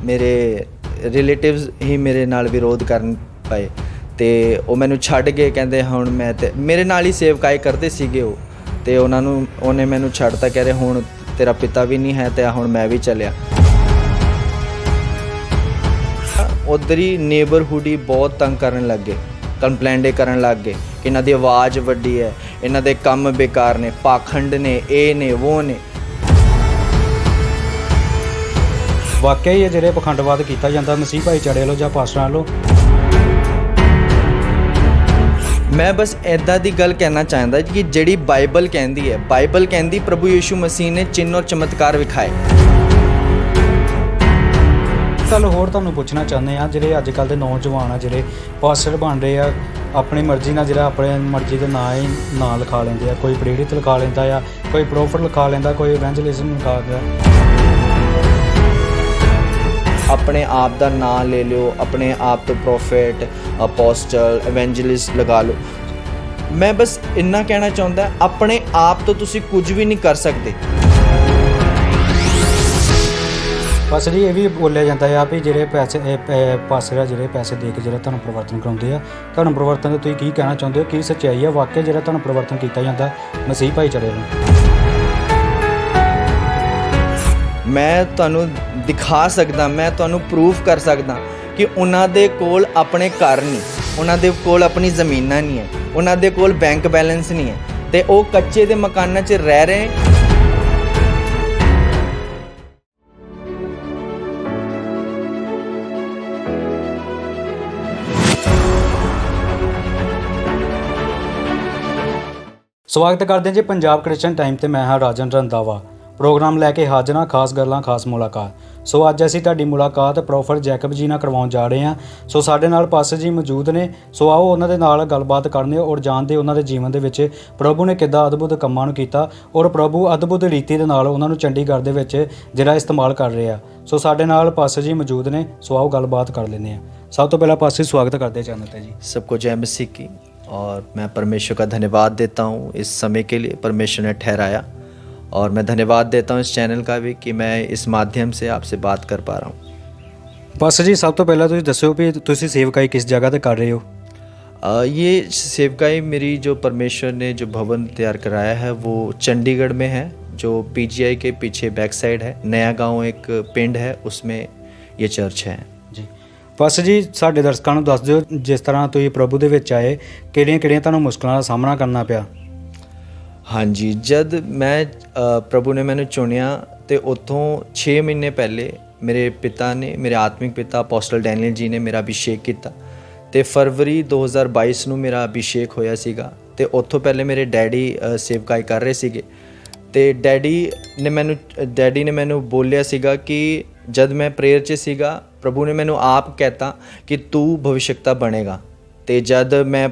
मेरे रिलेटिव्स ही मेरे नाल विरोध करन पए ਤੇ ਉਹ ਮੈਨੂੰ ਛੱਡ ਕੇ ਕਹਿੰਦੇ ਹੁਣ ਮੈਂ ਤੇ ਮੇਰੇ ਨਾਲ ਹੀ ਸੇਵਕਾਈ ਕਰਦੇ ਸੀਗੇ ਉਹ ਤੇ ਉਹਨੇ ਮੈਨੂੰ ਛੱਡਤਾ ਕਹਿ ਰਹੇ ਹੁਣ ਤੇਰਾ ਪਿਤਾ ਵੀ ਨਹੀਂ ਹੈ ਤੇ ਹੁਣ ਮੈਂ ਵੀ ਚੱਲਿਆ। ਉੱਧਰ ਹੀ ਨੇਬਰਹੁੱਡ ਹੀ ਬਹੁਤ ਤੰਗ ਕਰਨ ਲੱਗ ਗਏ, ਕੰਪਲੇਂਟੇ ਕਰਨ ਲੱਗ ਗਏ ਕਿ ਇਹਨਾਂ ਦੀ ਆਵਾਜ਼ ਵੱਡੀ ਹੈ, ਇਹਨਾਂ ਦੇ ਕੰਮ ਬੇਕਾਰ ਨੇ, ਪਾਖੰਡ ਨੇ, ਇਹ ਨੇ ਉਹ ਨੇ। ਵਾਕਿਆ ਹੀ ਇਹ ਜਿਹੜੇ ਪਖੰਡਵਾਦ ਕੀਤਾ ਜਾਂਦਾ ਮਸੀਹ ਭਾਈਚਾਰੇ ਵੱਲੋਂ ਜਾਂ ਪਾਸਟਰਾਂ ਵੱਲੋਂ। मैं बस ਇੱਦਾਂ ਦੀ ਗੱਲ ਕਹਿਣਾ ਚਾਹੁੰਦਾ ਕਿ ਜਿਹੜੀ ਬਾਈਬਲ ਕਹਿੰਦੀ ਹੈ, ਬਾਈਬਲ ਕਹਿੰਦੀ ਪ੍ਰਭੂ ਯੀਸ਼ੂ ਮਸੀਹ ਨੇ ਚਿੰਨ੍ਹ ਔਰ ਚਮਤਕਾਰ ਵਿਖਾਏ। ਗੱਲ ਹੋਰ ਤੁਹਾਨੂੰ ਪੁੱਛਣਾ ਚਾਹੁੰਦੇ ਆ, ਜਿਹੜੇ ਅੱਜ ਕੱਲ੍ਹ ਦੇ ਨੌਜਵਾਨ ਆ ਜਿਹੜੇ ਪਾਸਟਰ ਬਣ ਰਹੇ ਆ, ਆਪਣੀ ਮਰਜ਼ੀ ਨਾਲ ਜਿਹੜਾ ਆਪਣੇ ਮਰਜ਼ੀ ਦੇ ਨਾਂ ਲਿਖਾ ਲੈਂਦੇ ਆ, ਕੋਈ ਪ੍ਰੇਰਿਤ ਲਿਖਾ ਲੈਂਦਾ ਆ, ਕੋਈ ਪ੍ਰੋਫਟ ਲਿਖਾ ਲੈਂਦਾ, ਕੋਈ ਇਵੈਂਜਲਿਜ਼ਮ ਲਿਖਾ ਦਿੰਦਾ। ਆਪਣੇ ਆਪ ਦਾ ਨਾਂ ਲੈ ਲਿਓ, ਆਪਣੇ ਆਪ ਤੋਂ ਪ੍ਰੋਫੈਟ, ਅਪੋਸਟਲ, ਇਵੈਂਜਲਿਸਟ ਲਗਾ ਲਓ। ਮੈਂ ਬਸ ਇੰਨਾ ਕਹਿਣਾ ਚਾਹੁੰਦਾ, ਆਪਣੇ ਆਪ ਤੋਂ ਤੁਸੀਂ ਕੁਝ ਵੀ ਨਹੀਂ ਕਰ ਸਕਦੇ। ਬਸ ਜੀ ਇਹ ਵੀ ਬੋਲਿਆ ਜਾਂਦਾ ਆ ਵੀ ਜਿਹੜੇ ਪਾਸਟਰ ਆ ਜਿਹੜੇ ਪੈਸੇ ਦੇ ਕੇ ਜਿਹੜਾ ਧਰਮ ਪਰਿਵਰਤਨ ਕਰਾਉਂਦੇ ਆ, ਧਰਮ ਪਰਿਵਰਤਨ ਦੇ ਤੁਸੀਂ ਕੀ ਕਹਿਣਾ ਚਾਹੁੰਦੇ ਹੋ? ਕੀ ਸੱਚਾਈ ਆ ਵਾਕਿਆ ਜਿਹੜਾ ਧਰਮ ਪਰਿਵਰਤਨ ਕੀਤਾ ਜਾਂਦਾ ਮਸੀਹ ਭਾਈਚਾਰੇ ਨੂੰ? ਮੈਂ ਤੁਹਾਨੂੰ ਦਿਖਾ ਸਕਦਾ, ਮੈਂ ਤੁਹਾਨੂੰ ਪ੍ਰੂਫ ਕਰ ਸਕਦਾ ਕਿ ਉਹਨਾਂ ਦੇ ਕੋਲ ਆਪਣੇ ਘਰ ਨਹੀਂ, ਉਹਨਾਂ ਦੇ ਕੋਲ ਆਪਣੀ ਜ਼ਮੀਨਾਂ ਨਹੀਂ ਹੈ, ਉਹਨਾਂ ਦੇ ਕੋਲ ਬੈਂਕ ਬੈਲੈਂਸ ਨਹੀਂ ਹੈ ਤੇ ਉਹ ਕੱਚੇ ਦੇ ਮਕਾਨਾਂ 'ਚ ਰਹਿ ਰਹੇ। ਸਵਾਗਤ ਕਰਦੇ ਜੀ ਪੰਜਾਬ ਕ੍ਰਿਸਚਨ ਟਾਈਮ ਤੇ ਮੈਂ ਹਾਂ ਰਾਜਨ ਰੰਧਾਵਾ। ਪ੍ਰੋਗਰਾਮ ਲੈ ਕੇ ਹਾਜ਼ਰ ਹਾਂ, ਖਾਸ ਗੱਲਾਂ ਖਾਸ ਮੁਲਾਕਾਤ। ਸੋ ਅੱਜ ਅਸੀਂ ਤੁਹਾਡੀ ਮੁਲਾਕਾਤ ਪ੍ਰੋਫੈਟ ਜੈਕਬ ਜੀ ਨਾਲ ਕਰਵਾਉਣ ਜਾ ਰਹੇ ਹਾਂ। ਸੋ ਸਾਡੇ ਨਾਲ ਪਾਸਟਰ ਜੀ ਮੌਜੂਦ ਨੇ। ਸੋ ਆਓ ਉਹਨਾਂ ਦੇ ਨਾਲ ਗੱਲਬਾਤ ਕਰਨੇ ਔਰ ਜਾਣਦੇ ਉਹਨਾਂ ਦੇ ਜੀਵਨ ਦੇ ਵਿੱਚ ਪ੍ਰਭੂ ਨੇ ਕਿੱਦਾਂ ਅਦਭੁਤ ਕੰਮਾਂ ਨੂੰ ਕੀਤਾ ਔਰ ਪ੍ਰਭੂ ਅਦਭੁਤ ਰੀਤੀ ਦੇ ਨਾਲ ਉਹਨਾਂ ਨੂੰ ਚੰਡੀਗੜ੍ਹ ਦੇ ਵਿੱਚ ਜਿਹੜਾ ਇਸਤੇਮਾਲ ਕਰ ਰਹੇ ਆ। ਸੋ ਸਾਡੇ ਨਾਲ ਪਾਸਟਰ ਜੀ ਮੌਜੂਦ ਨੇ। ਸੋ ਆਓ ਗੱਲਬਾਤ ਕਰ ਲੈਂਦੇ ਹਾਂ। ਸਭ ਤੋਂ ਪਹਿਲਾਂ ਪਾਸਟਰ ਸਵਾਗਤ ਕਰਦੇ ਚੈਨਲ ਤੇ ਜੀ। सबको जय मसीह की। और मैं परमेश्वर का धन्यवाद देता हूँ इस समय के लिए परमेश्वर ने ठहराया, और मैं धन्यवाद देता हूँ इस चैनल का भी कि मैं इस माध्यम से आपसे बात कर पा रहा हूँ। ਪਾਸਟਰ ਜੀ ਸਭ ਤੋਂ ਪਹਿਲਾਂ ਤੁਸੀਂ ਦੱਸਿਓ ਵੀ ਤੁਸੀਂ ਸੇਵਕਾਈ ਕਿਸ ਜਗ੍ਹਾ ਤੇ ਕਰ ਰਹੇ ਹੋ? ये सेवकाई मेरी जो परमेश्वर ने जो भवन तैयार कराया है वो चंडीगढ़ में है, जो PGI के पीछे बैक साइड है। नया गांव एक पिंड है, उसमें ये चर्च है ਜੀ। ਪਾਸਟਰ ਜੀ ਸਾਡੇ ਦਰਸ਼ਕਾਂ ਨੂੰ ਦੱਸ ਦਿਓ, ਜਿਸ ਤਰ੍ਹਾਂ ਤੁਸੀਂ ਪ੍ਰਭੂ ਦੇ ਵਿੱਚ ਆਏ, ਕਿਹੜੀਆਂ ਤੁਹਾਨੂੰ ਮੁਸ਼ਕਲਾਂ ਦਾ ਸਾਹਮਣਾ ਕਰਨਾ ਪਿਆ? ਹਾਂਜੀ, ਜਦ ਮੈਂ ਪ੍ਰਭੂ ਨੇ ਮੈਨੂੰ ਚੁਣਿਆ ਤੇ ਉੱਥੋਂ 6 ਮਹੀਨੇ ਪਹਿਲੇ ਮੇਰੇ ਪਿਤਾ ਨੇ, ਮੇਰੇ ਆਤਮਿਕ ਪਿਤਾ ਅਪੋਸਟਲ ਡੈਨੀਅਲ ਜੀ ਨੇ ਮੇਰਾ ਅਭਿਸ਼ੇਕ ਕੀਤਾ ਤੇ ਫਰਵਰੀ 2022 ਨੂੰ ਮੇਰਾ ਅਭਿਸ਼ੇਕ ਹੋਇਆ ਸੀਗਾ। ਤੇ ਉੱਥੋਂ ਪਹਿਲੇ ਮੇਰੇ ਡੈਡੀ ਸੇਵਕਾਈ ਕਰ ਰਹੇ ਸੀਗੇ ਤੇ ਡੈਡੀ ਨੇ ਮੈਨੂੰ ਬੋਲਿਆ ਸੀਗਾ ਕਿ ਜਦ ਮੈਂ ਪ੍ਰੇਅਰ 'ਚ ਸੀਗਾ, ਪ੍ਰਭੂ ਨੇ ਮੈਨੂੰ ਆਪ ਕਹਿਤਾ ਕਿ ਤੂੰ ਭਵਿਸ਼ਕਤਾ ਬਣੇਗਾ। ਤੇ ਜਦ ਮੈਂ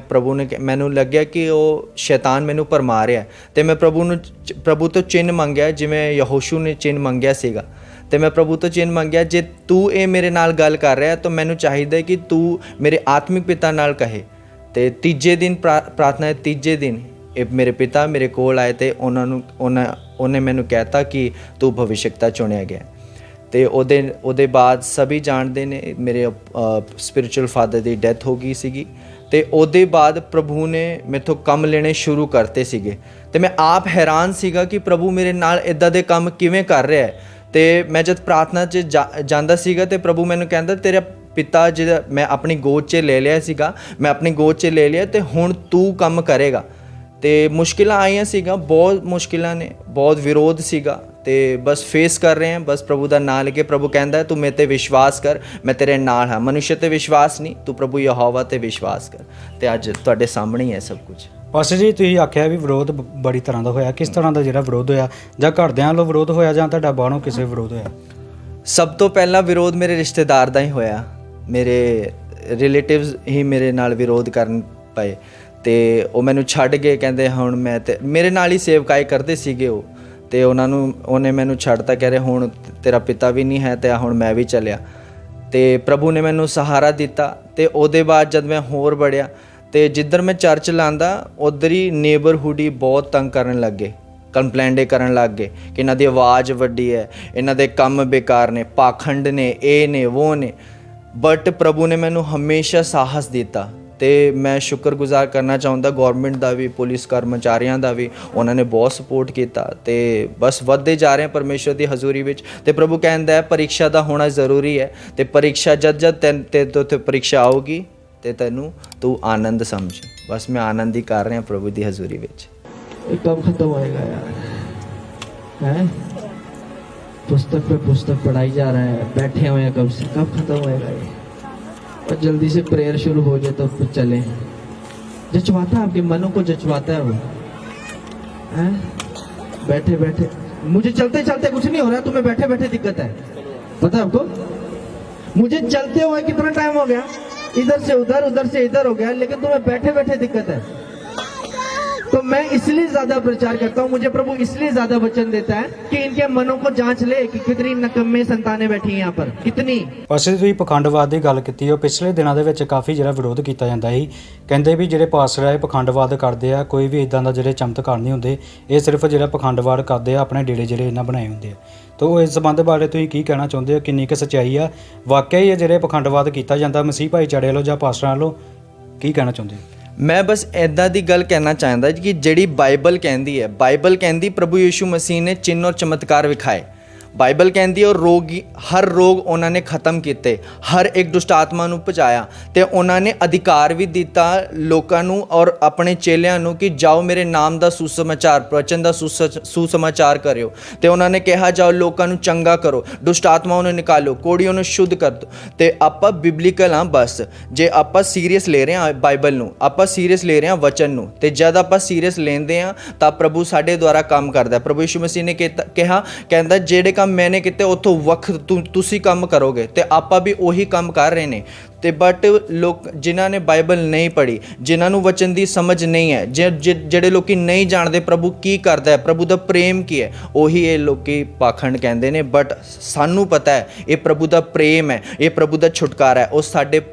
ਮੈਨੂੰ ਲੱਗਿਆ ਕਿ ਉਹ ਸ਼ੈਤਾਨ ਮੈਨੂੰ ਭਰਮਾ ਰਿਹਾ ਤੇ ਮੈਂ ਪ੍ਰਭੂ ਤੋਂ ਚਿੰਨ੍ਹ ਮੰਗਿਆ, ਜਿਵੇਂ ਯਹੋਸ਼ੂ ਨੇ ਚਿੰਨ੍ਹ ਮੰਗਿਆ ਸੀਗਾ। ਤੇ ਮੈਂ ਪ੍ਰਭੂ ਤੋਂ ਚਿੰਨ੍ਹ ਮੰਗਿਆ, ਜੇ ਤੂੰ ਇਹ ਮੇਰੇ ਨਾਲ ਗੱਲ ਕਰ ਰਿਹਾ ਤਾਂ ਮੈਨੂੰ ਚਾਹੀਦਾ ਕਿ ਤੂੰ ਮੇਰੇ ਆਤਮਿਕ ਪਿਤਾ ਨਾਲ ਕਹੇ। ਤੇ ਤੀਜੇ ਦਿਨ ਪ੍ਰਾਰਥਨਾ ਦੇ ਤੀਜੇ ਦਿਨ ਇਹ ਮੇਰੇ ਪਿਤਾ ਮੇਰੇ ਕੋਲ ਆਏ ਤੇ ਉਹਨੇ ਮੈਨੂੰ ਕਹਿਤਾ ਕਿ ਤੂੰ ਭਵਿਸ਼ਕਤਾ ਚੁਣਿਆ ਗਿਆ। ਤੇ ਉਹਦੇ ਬਾਅਦ ਸਭੀ ਜਾਣਦੇ ਨੇ ਮੇਰੇ ਸਪਿਰਿਚੁਅਲ ਫਾਦਰ ਦੀ ਡੈਥ ਹੋ ਗਈ ਸੀਗੀ। ਤੇ ਉਹਦੇ ਬਾਅਦ ਪ੍ਰਭੂ ਨੇ ਮੈਥੋਂ ਕੰਮ ਲੈਣੇ ਸ਼ੁਰੂ ਕਰਤੇ ਸੀਗੇ ਤੇ ਮੈਂ ਆਪ ਹੈਰਾਨ ਸੀਗਾ ਕਿ ਪ੍ਰਭੂ ਮੇਰੇ ਨਾਲ ਇੱਦਾਂ ਦੇ ਕੰਮ ਕਿਵੇਂ ਕਰ ਰਿਹਾ ਹੈ। ਤੇ ਮੈਂ ਜਦ ਪ੍ਰਾਰਥਨਾ 'ਚ ਜਾਂਦਾ ਸੀਗਾ ਤੇ ਪ੍ਰਭੂ ਮੈਨੂੰ ਕਹਿੰਦਾ, ਤੇਰਾ ਪਿਤਾ ਜਿਹੜਾ ਮੈਂ ਆਪਣੀ ਗੋਦ 'ਚ ਲੈ ਲਿਆ ਸੀਗਾ, ਮੈਂ ਆਪਣੀ ਗੋਦ 'ਚ ਲੈ ਲਿਆ ਤੇ ਹੁਣ ਤੂੰ ਕੰਮ ਕਰੇਗਾ। ਤੇ ਮੁਸ਼ਕਿਲਾਂ ਆਈਆਂ ਸੀਗਾ, ਬਹੁਤ ਮੁਸ਼ਕਿਲਾਂ ਨੇ, ਬਹੁਤ ਵਿਰੋਧ ਸੀਗਾ ਤੇ ਬਸ ਫੇਸ ਕਰ ਰਹੇ ਹਾਂ। ਬਸ ਪ੍ਰਭੂ ਦਾ ਨਾਂ ਲੈ ਕੇ ਪ੍ਰਭੂ ਕਹਿੰਦਾ ਤੂੰ ਮੇਰੇ 'ਤੇ ਵਿਸ਼ਵਾਸ ਕਰ, ਮੈਂ ਤੇਰੇ ਨਾਲ ਹਾਂ। ਮਨੁੱਖ 'ਤੇ ਵਿਸ਼ਵਾਸ ਨਹੀਂ, ਤੂੰ ਪ੍ਰਭੂ ਯਹੋਵਾ 'ਤੇ ਵਿਸ਼ਵਾਸ ਕਰ। ਤੇ ਅੱਜ ਤੁਹਾਡੇ ਸਾਹਮਣੇ ਹੀ ਹੈ ਸਭ ਕੁਝ। ਪਾਸਟਰ ਜੀ ਤੁਸੀਂ ਆਖਿਆ ਵੀ ਵਿਰੋਧ ਬੜੀ ਤਰ੍ਹਾਂ ਦਾ ਹੋਇਆ, ਕਿਸ ਤਰ੍ਹਾਂ ਦਾ ਜਿਹੜਾ ਵਿਰੋਧ ਹੋਇਆ? ਜਾਂ ਘਰਦਿਆਂ ਵੱਲੋਂ ਵਿਰੋਧ ਹੋਇਆ ਜਾਂ ਤੁਹਾਡਾ ਬਾਹਰੋਂ ਕਿਸੇ ਵਿਰੋਧ ਹੋਇਆ? ਸਭ ਤੋਂ ਪਹਿਲਾਂ ਵਿਰੋਧ ਮੇਰੇ ਰਿਸ਼ਤੇਦਾਰ ਦਾ ਹੀ ਹੋਇਆ। ਮੇਰੇ ਰਿਲੇਟਿਵਸ ਹੀ ਮੇਰੇ ਨਾਲ ਵਿਰੋਧ ਕਰਨ ਪਏ ਤੇ ਉਹ ਮੈਨੂੰ ਛੱਡ ਕੇ ਕਹਿੰਦੇ ਹੁਣ ਮੈਂ ਤੇ ਮੇਰੇ ਨਾਲ ਹੀ ਸੇਵਕਾਈ ਕਰਦੇ ਸੀਗੇ ਉਹ ਤੇ ਉਹਨੇ ਮੈਨੂੰ ਛੱਡਤਾ, ਕਹਿ ਰਹੇ ਹੁਣ ਤੇਰਾ ਪਿਤਾ ਵੀ ਨਹੀਂ ਹੈ ਤੇ ਹੁਣ ਮੈਂ ਵੀ ਚੱਲਿਆ। ਤੇ ਪ੍ਰਭੂ ਨੇ ਮੈਨੂੰ ਸਹਾਰਾ ਦਿੱਤਾ। ਤੇ ਉਹਦੇ ਬਾਅਦ ਜਦ ਮੈਂ ਹੋਰ ਬੜਿਆ ਤੇ ਜਿੱਧਰ ਮੈਂ ਚਰਚ ਲਾਂਦਾ ਉੱਧਰ ਹੀ ਨੇਬਰਹੁੱਡ ਹੀ ਬਹੁਤ ਤੰਗ ਕਰਨ ਲੱਗ ਗਏ, ਕੰਪਲੇਂਟੇ ਕਰਨ ਲੱਗ ਗਏ ਕਿ ਇਹਨਾਂ ਦੀ ਆਵਾਜ਼ ਵੱਡੀ ਹੈ, ਇਹਨਾਂ ਦੇ ਕੰਮ ਬੇਕਾਰ ਨੇ, ਪਾਖੰਡ ਨੇ, ਇਹ ਨੇ ਉਹ ਨੇ। ਬਟ ਪ੍ਰਭੂ ਨੇ ਮੈਨੂੰ ਹਮੇਸ਼ਾ ਸਾਹਸ ਦਿੱਤਾ ਤੇ ਮੈਂ ਸ਼ੁਕਰਗੁਜ਼ਾਰ ਕਰਨਾ ਚਾਹੁੰਦਾ ਗਵਰਨਮੈਂਟ ਦਾ ਵੀ, ਪੁਲਿਸ ਕਰਮਚਾਰੀਆਂ ਦਾ ਵੀ। ਉਹਨਾਂ ਨੇ ਬਹੁਤ ਸਪੋਰਟ ਕੀਤਾ ਤੇ ਬਸ ਵੱਧਦੇ ਜਾ ਰਹੇ ਹਾਂ ਪਰਮੇਸ਼ਰ ਦੀ ਹਜ਼ੂਰੀ ਵਿੱਚ। ਤੇ ਪ੍ਰਭੂ ਕਹਿੰਦਾ ਹੈ ਪ੍ਰੀਖਿਆ ਦਾ ਹੋਣਾ ਜ਼ਰੂਰੀ ਹੈ ਤੇ ਪ੍ਰੀਖਿਆ ਜਦ ਤੇ ਪ੍ਰੀਖਿਆ ਆਊਗੀ ਤੇ ਤੈਨੂੰ ਤੂੰ ਆਨੰਦ ਸਮਝ। ਬਸ ਮੈਂ ਆਨੰਦ ਹੀ ਕਰ ਰਿਹਾ ਪ੍ਰਭੂ ਦੀ ਹਜ਼ੂਰੀ ਵਿੱਚ। ये कब खत्म होएगा यार? हैं? पुस्तक पे पुस्तक पढ़ाई जा रहा है, बैठे हुए हैं कब से, कब खत्म होएगा ये? और जल्दी से प्रेयर शुरू हो जाए तो फिर चले। जचवाता है, आपके मनों को जचवाता है वो। हैं? बैठे बैठे मुझे चलते चलते कुछ नहीं हो रहा, तुम्हें बैठे बैठे दिक्कत है, पता है आपको? मुझे चलते हुए कितना टाइम हो गया, इधर से उधर से इधर हो गया, लेकिन तुम्हें बैठे बैठे दिक्कत है। तो मैं इसलिए ज्यादा प्रचार करता हूँ, मुझे प्रभु इसलिए ज्यादा वचन देता है कि इनके मनों को जांच ले कि कितनी नकम्मे संतानें बैठी हैं यहाँ पर, कितनी। ਪਾਸੇ ਤੁਸੀਂ ਪਖੰਡਵਾਦ ਦੀ ਗੱਲ ਕੀਤੀ, ਉਹ ਪਿਛਲੇ ਦਿਨਾਂ ਦੇ ਵਿੱਚ ਕਾਫੀ ਜਿਹੜਾ ਵਿਰੋਧ ਕੀਤਾ ਜਾਂਦਾ ਸੀ। ਕਹਿੰਦੇ ਵੀ ਜਿਹੜੇ ਪਾਸਟਰ ਆ ਇਹ ਪਖੰਡਵਾਦ ਕਰਦੇ ਆ, ਕੋਈ ਵੀ ਇਦਾਂ ਦਾ ਜਿਹੜੇ ਚਮਤਕਾਰ ਨਹੀਂ ਹੁੰਦੇ, ਇਹ ਸਿਰਫ ਜਿਹੜਾ ਪਖੰਡਵਾਦ ਕਰਦੇ ਆ ਆਪਣੇ ਡੇਰੇ ਜਿਹੜੇ ਇਹਨਾਂ ਬਣਾਏ ਹੁੰਦੇ ਆ। ਤਾਂ ਇਸ ਸੰਬੰਧ ਬਾਰੇ ਤੁਸੀਂ ਕੀ ਕਹਿਣਾ ਚਾਹੁੰਦੇ ਹੋ, ਕਿੰਨੀ ਕੁ ਸੱਚਾਈ ਆ? ਵਾਕਿਆ ਹੀ ਇਹ ਜਿਹੜੇ ਪਖੰਡਵਾਦ ਕੀਤਾ ਜਾਂਦਾ ਮਸੀਹ ਭਾਈਚਾਰੇ ਵੱਲੋਂ ਜਾਂ ਪਾਸਟਰਾਂ ਵੱਲੋਂ, ਕੀ ਕਹਿਣਾ ਚਾਹੁੰਦੇ ਹੋ? ਮੈਂ ਬਸ ਇੱਦਾਂ ਦੀ ਗੱਲ ਕਹਿਣਾ ਚਾਹੁੰਦਾ ਕਿ ਜਿਹੜੀ ਬਾਈਬਲ ਕਹਿੰਦੀ ਹੈ, ਬਾਈਬਲ ਕਹਿੰਦੀ ਪ੍ਰਭੂ ਯੀਸ਼ੂ ਮਸੀਹ ਨੇ ਚਿੰਨ੍ਹ ਔਰ ਚਮਤਕਾਰ ਵਿਖਾਏ। ਬਾਈਬਲ ਕਹਿੰਦੀ ਔਰ ਹਰ ਰੋਗ ਉਹਨਾਂ ਨੇ ਖਤਮ ਕੀਤੇ, ਹਰ ਇੱਕ ਦੁਸ਼ਟ ਆਤਮਾ ਨੂੰ ਭਜਾਇਆ ਤੇ ਉਹਨਾਂ ਨੇ ਅਧਿਕਾਰ ਵੀ ਦਿੱਤਾ ਲੋਕਾਂ ਨੂੰ ਔਰ ਆਪਣੇ ਚੇਲਿਆਂ ਨੂੰ ਕਿ ਜਾਓ ਮੇਰੇ ਨਾਮ ਦਾ ਸੁਸਮਾਚਾਰ, ਵਚਨ ਦਾ ਸੁਸਮਾਚਾਰ ਕਰਿਓ। ਤੇ ਉਹਨਾਂ ਨੇ ਕਿਹਾ ਜਾਓ ਲੋਕਾਂ ਨੂੰ ਚੰਗਾ ਕਰੋ, ਦੁਸ਼ਟ ਆਤਮਾਵਾਂ ਨੂੰ ਨਿਕਾਲੋ, ਕੋੜੀਆਂ ਨੂੰ ਸ਼ੁੱਧ ਕਰ ਦਿਓ। ਤੇ ਆਪਾਂ ਬਿਬਲੀਕਲ ਹਾਂ, ਬਸ ਜੇ ਆਪਾਂ ਸੀਰੀਅਸ ਲੈ ਰਹੇ ਹਾਂ ਬਾਈਬਲ ਨੂੰ, ਆਪਾਂ ਸੀਰੀਅਸ ਲੈ ਰਹੇ ਹਾਂ ਵਚਨ ਨੂੰ, ਤੇ ਜਦ ਆਪਾਂ ਸੀਰੀਅਸ ਲੈਂਦੇ ਹਾਂ ਤਾਂ ਪ੍ਰਭੂ ਸਾਡੇ ਦੁਆਰਾ ਕੰਮ ਕਰਦਾ। ਪ੍ਰਭੂ ਯੀਸ਼ੂ ਮਸੀਹ ਨੇ ਕਹਿੰਦਾ ਜਿਹੜੇ ਕੰਮ ਮੈਨੇ ਕੀਤੇ ਉੱਥੋਂ ਵੱਖ ਤੁਸੀਂ ਕੰਮ ਕਰੋਗੇ, ਤੇ ਆਪਾਂ ਵੀ ਉਹੀ ਕੰਮ ਕਰ ਰਹੇ ਨੇ। ਤੇ ਬਟ ਲੋਕ ਜਿਨ੍ਹਾਂ ਨੇ ਬਾਈਬਲ ਨਹੀਂ ਪੜ੍ਹੀ, ਜਿਨ੍ਹਾਂ ਨੂੰ ਵਚਨ ਦੀ ਸਮਝ ਨਹੀਂ ਹੈ, ਜਿਹੜੇ ਲੋਕੀ ਨਹੀਂ ਜਾਣਦੇ ਪ੍ਰਭੂ ਕੀ ਕਰਦਾ ਹੈ, ਪ੍ਰਭੂ ਦਾ ਪ੍ਰੇਮ ਕੀ ਹੈ, ਉਹੀ ਇਹ ਲੋਕੀ ਪਾਖੰਡ ਕਹਿੰਦੇ ਨੇ। ਬਟ ਸਾਨੂੰ ਪਤਾ ਹੈ ਇਹ ਪ੍ਰਭੂ ਦਾ ਪ੍ਰੇਮ ਹੈ, ਇਹ ਪ੍ਰਭੂ ਦਾ ਛੁਟਕਾਰਾ ਹੈ। ਉਹ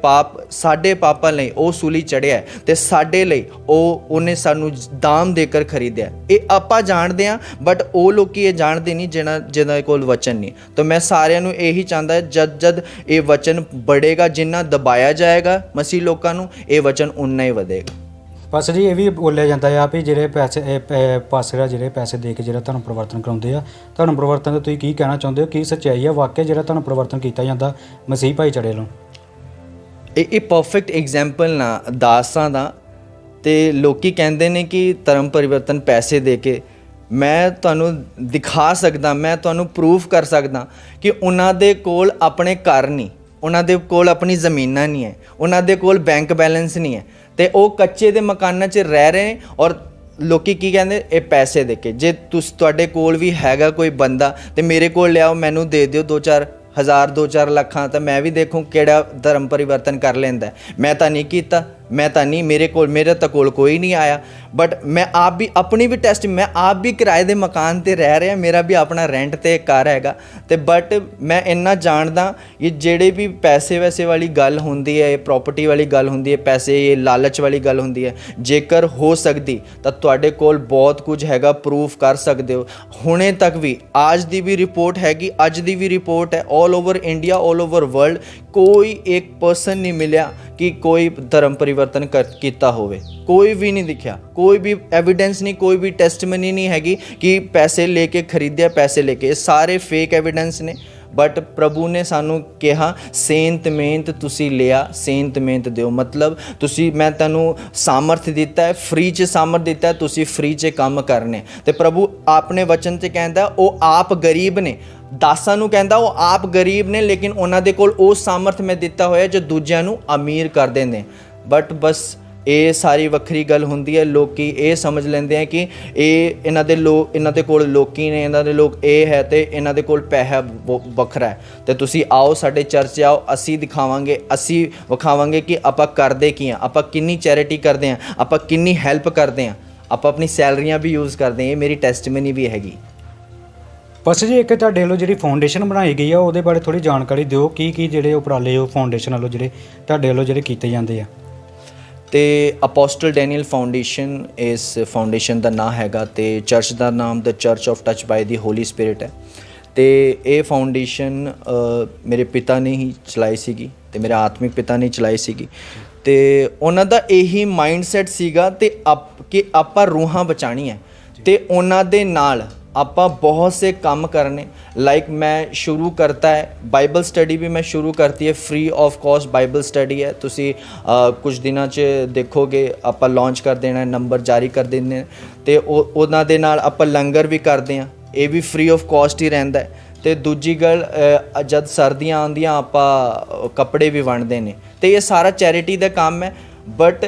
ਸਾਡੇ ਪਾਪਾਂ ਲਈ ਉਹ ਸੂਲੀ ਚੜ੍ਹਿਆ ਤੇ ਸਾਡੇ ਲਈ ਉਹਨੇ ਸਾਨੂੰ ਦਾਮ ਦੇ ਕਰ ਖਰੀਦਿਆ। ਇਹ ਆਪਾਂ ਜਾਣਦੇ ਹਾਂ, ਬਟ ਉਹ ਲੋਕੀ ਇਹ ਜਾਣਦੇ ਨਹੀਂ ਜਿਹਨਾਂ ਕੋਲ ਵਚਨ ਨਹੀਂ। ਤਾਂ ਮੈਂ ਸਾਰਿਆਂ ਨੂੰ ਇਹੀ ਚਾਹੁੰਦਾ ਜਦ ਇਹ ਵਚਨ ਬੜੇਗਾ, ਜਿੰਨਾ ਦਬਾਇਆ ਜਾਏਗਾ ਮਸੀਹ ਲੋਕਾਂ ਨੂੰ, ਇਹ ਵਚਨ ਉਨਾ ਹੀ ਵਧੇਗਾ। ਬਸ ਜੀ ਇਹ ਵੀ ਬੋਲਿਆ ਜਾਂਦਾ ਆ ਵੀ ਜਿਹੜੇ ਪਾਸਟਰ ਆ ਜਿਹੜੇ ਪੈਸੇ ਦੇ ਕੇ ਜਿਹੜਾ ਧਰਮ ਪਰਿਵਰਤਨ ਕਰਾਉਂਦੇ ਆ, ਧਰਮ ਪਰਿਵਰਤਨ ਦਾ ਤੁਸੀਂ ਕੀ ਕਹਿਣਾ ਚਾਹੁੰਦੇ ਹੋ? ਕੀ ਸੱਚਾਈ ਆ ਵਾਕਿਆ ਜਿਹੜਾ ਧਰਮ ਪਰਿਵਰਤਨ ਕੀਤਾ ਜਾਂਦਾ ਮਸੀਹ ਭਾਈਚਾਰੇ ਵੱਲੋਂ? ਇਹ ਪਰਫੈਕਟ ਐਗਜ਼ਾਮਪਲ ਨਾ ਦਾਸਾਂ ਦਾ। ਤੇ ਲੋਕੀ ਕਹਿੰਦੇ ਨੇ ਕਿ ਧਰਮ ਪਰਿਵਰਤਨ ਪੈਸੇ ਦੇ ਕੇ, ਮੈਂ ਤੁਹਾਨੂੰ ਦਿਖਾ ਸਕਦਾ, ਮੈਂ ਤੁਹਾਨੂੰ ਪ੍ਰੂਫ ਕਰ ਸਕਦਾ ਕਿ ਉਹਨਾਂ ਦੇ ਕੋਲ ਆਪਣੇ ਘਰ ਨਹੀਂ, ਉਹਨਾਂ ਦੇ ਕੋਲ ਆਪਣੀ ਜ਼ਮੀਨਾਂ ਨਹੀਂ ਹੈ, ਉਹਨਾਂ ਦੇ ਕੋਲ ਬੈਂਕ ਬੈਲੈਂਸ ਨਹੀਂ ਹੈ, ਤੇ ਉਹ ਕੱਚੇ ਦੇ ਮਕਾਨਾਂ 'ਚ ਰਹਿ ਰਹੇ। ਔਰ ਲੋਕੀ ਕੀ ਕਹਿੰਦੇ, ਇਹ ਪੈਸੇ ਦੇ ਕੇ। ਜੇ ਤੁਹਾਡੇ ਕੋਲ ਵੀ ਹੈਗਾ ਕੋਈ ਬੰਦਾ ਤੇ ਮੇਰੇ ਕੋਲ ਲਿਆਓ, ਮੈਨੂੰ ਦੇ ਦਿਓ 2-4 ਹਜ਼ਾਰ 2-4 ਲੱਖਾਂ, ਤਾਂ ਮੈਂ ਵੀ ਦੇਖੂੰ ਕਿਹੜਾ ਧਰਮ ਪਰਿਵਰਤਨ ਕਰ ਲੈਂਦਾ। ਮੈਂ ਤਾਂ ਨਹੀਂ ਕੀਤਾ, ਮੇਰੇ ਤਾਂ ਕੋਲ ਕੋਈ ਨਹੀਂ ਆਇਆ। ਬਟ ਮੈਂ ਆਪ ਵੀ ਆਪਣੀ ਵੀ ਟੈਸਟ, ਮੈਂ ਆਪ ਵੀ ਕਿਰਾਏ ਦੇ ਮਕਾਨ 'ਤੇ ਰਹਿ ਰਿਹਾ, ਮੇਰਾ ਵੀ ਆਪਣਾ ਰੈਂਟ 'ਤੇ ਘਰ ਹੈਗਾ। ਤੇ ਬਟ ਮੈਂ ਇੰਨਾ ਜਾਣਦਾ ਇਹ ਜਿਹੜੇ ਵੀ ਪੈਸੇ ਵੈਸੇ ਵਾਲੀ ਗੱਲ ਹੁੰਦੀ ਹੈ, ਇਹ ਪ੍ਰੋਪਰਟੀ ਵਾਲੀ ਗੱਲ ਹੁੰਦੀ ਹੈ, ਪੈਸੇ ਇਹ ਲਾਲਚ ਵਾਲੀ ਗੱਲ ਹੁੰਦੀ ਹੈ, ਜੇਕਰ ਹੋ ਸਕਦੀ ਤਾਂ ਤੁਹਾਡੇ ਕੋਲ ਬਹੁਤ ਕੁਝ ਹੈਗਾ, ਪ੍ਰੂਫ ਕਰ ਸਕਦੇ ਹੋ। ਹੁਣੇ ਤੱਕ ਵੀ ਅੱਜ ਦੀ ਵੀ ਰਿਪੋਰਟ ਹੈਗੀ, ਅੱਜ ਦੀ ਵੀ ਰਿਪੋਰਟ ਹੈ, all over India, all over world ਕੋਈ ਇੱਕ ਪਰਸਨ ਨਹੀਂ ਮਿਲਿਆ ਕਿ ਕੋਈ ਧਰਮ ਪਰਿਵਰਤਨ ਕੀਤਾ ਹੋਵੇ। ਕੋਈ ਵੀ ਨਹੀਂ ਦਿਖਿਆ, ਕੋਈ ਵੀ ਐਵੀਡੈਂਸ ਨਹੀਂ, ਕੋਈ ਵੀ ਟੈਸਟਮਨੀ ਨਹੀਂ ਹੈਗੀ ਕਿ ਪੈਸੇ ਲੈ ਕੇ ਖਰੀਦਿਆ, ਪੈਸੇ ਲੈ ਕੇ। ਇਹ ਸਾਰੇ ਫੇਕ ਐਵੀਡੈਂਸ ਨੇ। ਬਟ ਪ੍ਰਭੂ ਨੇ ਸਾਨੂੰ ਕਿਹਾ ਸੇਂਤ ਮਿਹਨਤ ਤੁਸੀਂ ਲਿਆ, ਸੇਂਤ ਮਿਹਨਤ ਦਿਓ। ਮਤਲਬ ਮੈਂ ਤੁਹਾਨੂੰ ਸਾਮਰਥ ਦਿੱਤਾ ਹੈ, ਫ੍ਰੀ 'ਚ ਸਾਮਰਥ ਦਿੱਤਾ ਹੈ, ਤੁਸੀਂ ਫ੍ਰੀ 'ਚ ਕੰਮ ਕਰਨੇ। ਤੇ ਪ੍ਰਭੂ ਆਪਣੇ ਵਚਨ 'ਚ ਕਹਿੰਦਾ ਉਹ ਆਪ ਗਰੀਬ ਨੇ, ਦਾਸਾਂ ਨੂੰ ਕਹਿੰਦਾ ਉਹ ਆਪ ਗਰੀਬ ਨੇ, ਲੇਕਿਨ ਉਹਨਾਂ ਦੇ ਕੋਲ ਉਹ ਸਾਮਰਥ ਮੈਂ ਦਿੱਤਾ ਹੋਇਆ ਜੋ ਦੂਜਿਆਂ ਨੂੰ ਅਮੀਰ ਕਰ ਦਿੰਦੇ। ਬਟ ਬਸ ਇਹ ਸਾਰੀ ਵੱਖਰੀ ਗੱਲ ਹੁੰਦੀ ਹੈ। ਲੋਕੀ ਇਹ ਸਮਝ ਲੈਂਦੇ ਆ ਕਿ ਇਹਨਾਂ ਦੇ ਕੋਲ ਲੋਕੀ ਨੇ, ਇਹਨਾਂ ਦੇ ਲੋਕ ਇਹ ਹੈ ਤੇ ਇਹਨਾਂ ਦੇ ਕੋਲ ਪੈਸਾ ਵੱਖਰਾ ਹੈ। ਤੇ ਤੁਸੀਂ ਆਓ ਸਾਡੇ ਚਰਚ ਆਓ, ਅਸੀਂ ਵਿਖਾਵਾਂਗੇ ਕਿ ਆਪਾਂ ਕਰਦੇ ਕੀ ਹਾਂ, ਆਪਾਂ ਕਿੰਨੀ ਚੈਰਿਟੀ ਕਰਦੇ ਹਾਂ, ਆਪਾਂ ਕਿੰਨੀ ਹੈਲਪ ਕਰਦੇ ਹਾਂ, ਆਪਾਂ ਆਪਣੀ ਸੈਲਰੀਆਂ ਵੀ ਯੂਜ਼ ਕਰਦੇ ਹਾਂ। ਇਹ ਮੇਰੀ ਟੈਸਟਮਨੀ ਵੀ ਹੈਗੀ। ਬਸ ਜੀ ਇੱਕ ਤੁਹਾਡੇ ਵੱਲੋਂ ਜਿਹੜੀ ਫਾਊਂਡੇਸ਼ਨ ਬਣਾਈ ਗਈ ਆ ਉਹਦੇ ਬਾਰੇ ਥੋੜ੍ਹੀ ਜਾਣਕਾਰੀ ਦਿਓ। ਕੀ ਜਿਹੜੇ ਉਪਰਾਲੇ ਉਹ ਫਾਊਂਡੇਸ਼ਨ ਵੱਲੋਂ ਜਿਹੜੇ ਤੁਹਾਡੇ ਵੱਲੋਂ ਜਿਹੜੇ ਕੀਤੇ ਜਾਂਦੇ ਆ? ਤੇ ਅਪੋਸਟਲ ਡੈਨੀਅਲ ਫਾਊਂਡੇਸ਼ਨ ਇਸ ਫਾਊਂਡੇਸ਼ਨ ਦਾ ਨਾਂ ਹੈਗਾ ਤੇ ਚਰਚ ਦਾ ਨਾਮ ਦ church of touch by the Holi spirit ਹੈ। ਤੇ ਇਹ ਫਾਊਂਡੇਸ਼ਨ ਮੇਰੇ ਪਿਤਾ ਨੇ ਹੀ ਚਲਾਈ ਸੀਗੀ ਤੇ ਮੇਰੇ ਆਤਮਿਕ ਪਿਤਾ ਨੇ ਚਲਾਈ ਸੀਗੀ ਤੇ ਉਹਨਾਂ ਦਾ ਇਹੀ ਮਾਈਂਡਸੈਟ ਸੀਗਾ ਤੇ ਕਿ ਆਪਾਂ ਰੂਹਾਂ ਬਚਾਉਣੀਆਂ ਤੇ ਉਹਨਾਂ ਦੇ ਨਾਲ ਆਪਾਂ ਬਹੁਤ ਸੇ ਕੰਮ ਕਰਨੇ। ਲਾਈਕ ਮੈਂ ਸ਼ੁਰੂ ਕਰਤਾ ਹੈ ਬਾਈਬਲ ਸਟੱਡੀ ਵੀ ਮੈਂ ਸ਼ੁਰੂ ਕਰਤੀ ਹੈ, free of cost Bible study ਹੈ। ਤੁਸੀਂ ਕੁਝ ਦਿਨਾਂ 'ਚ ਦੇਖੋਗੇ ਆਪਾਂ ਲਾਂਚ ਕਰ ਦੇਣਾ, ਨੰਬਰ ਜਾਰੀ ਕਰ ਦਿੰਦੇ ਤੇ ਉਹਨਾਂ ਦੇ ਨਾਲ ਆਪਾਂ ਲੰਗਰ ਵੀ ਕਰਦੇ ਹਾਂ, ਇਹ ਵੀ ਫ੍ਰੀ ਆਫ ਕੋਸਟ ਹੀ ਰਹਿੰਦਾ ਹੈ। ਤੇ ਦੂਜੀ ਗੱਲ ਜਦ ਸਰਦੀਆਂ ਆਉਂਦੀਆਂ ਆਪਾਂ ਕੱਪੜੇ ਵੀ ਵੰਡਦੇ ਨੇ ਤੇ ਇਹ ਸਾਰਾ ਚੈਰਿਟੀ ਦਾ ਕੰਮ ਹੈ। ਬਟ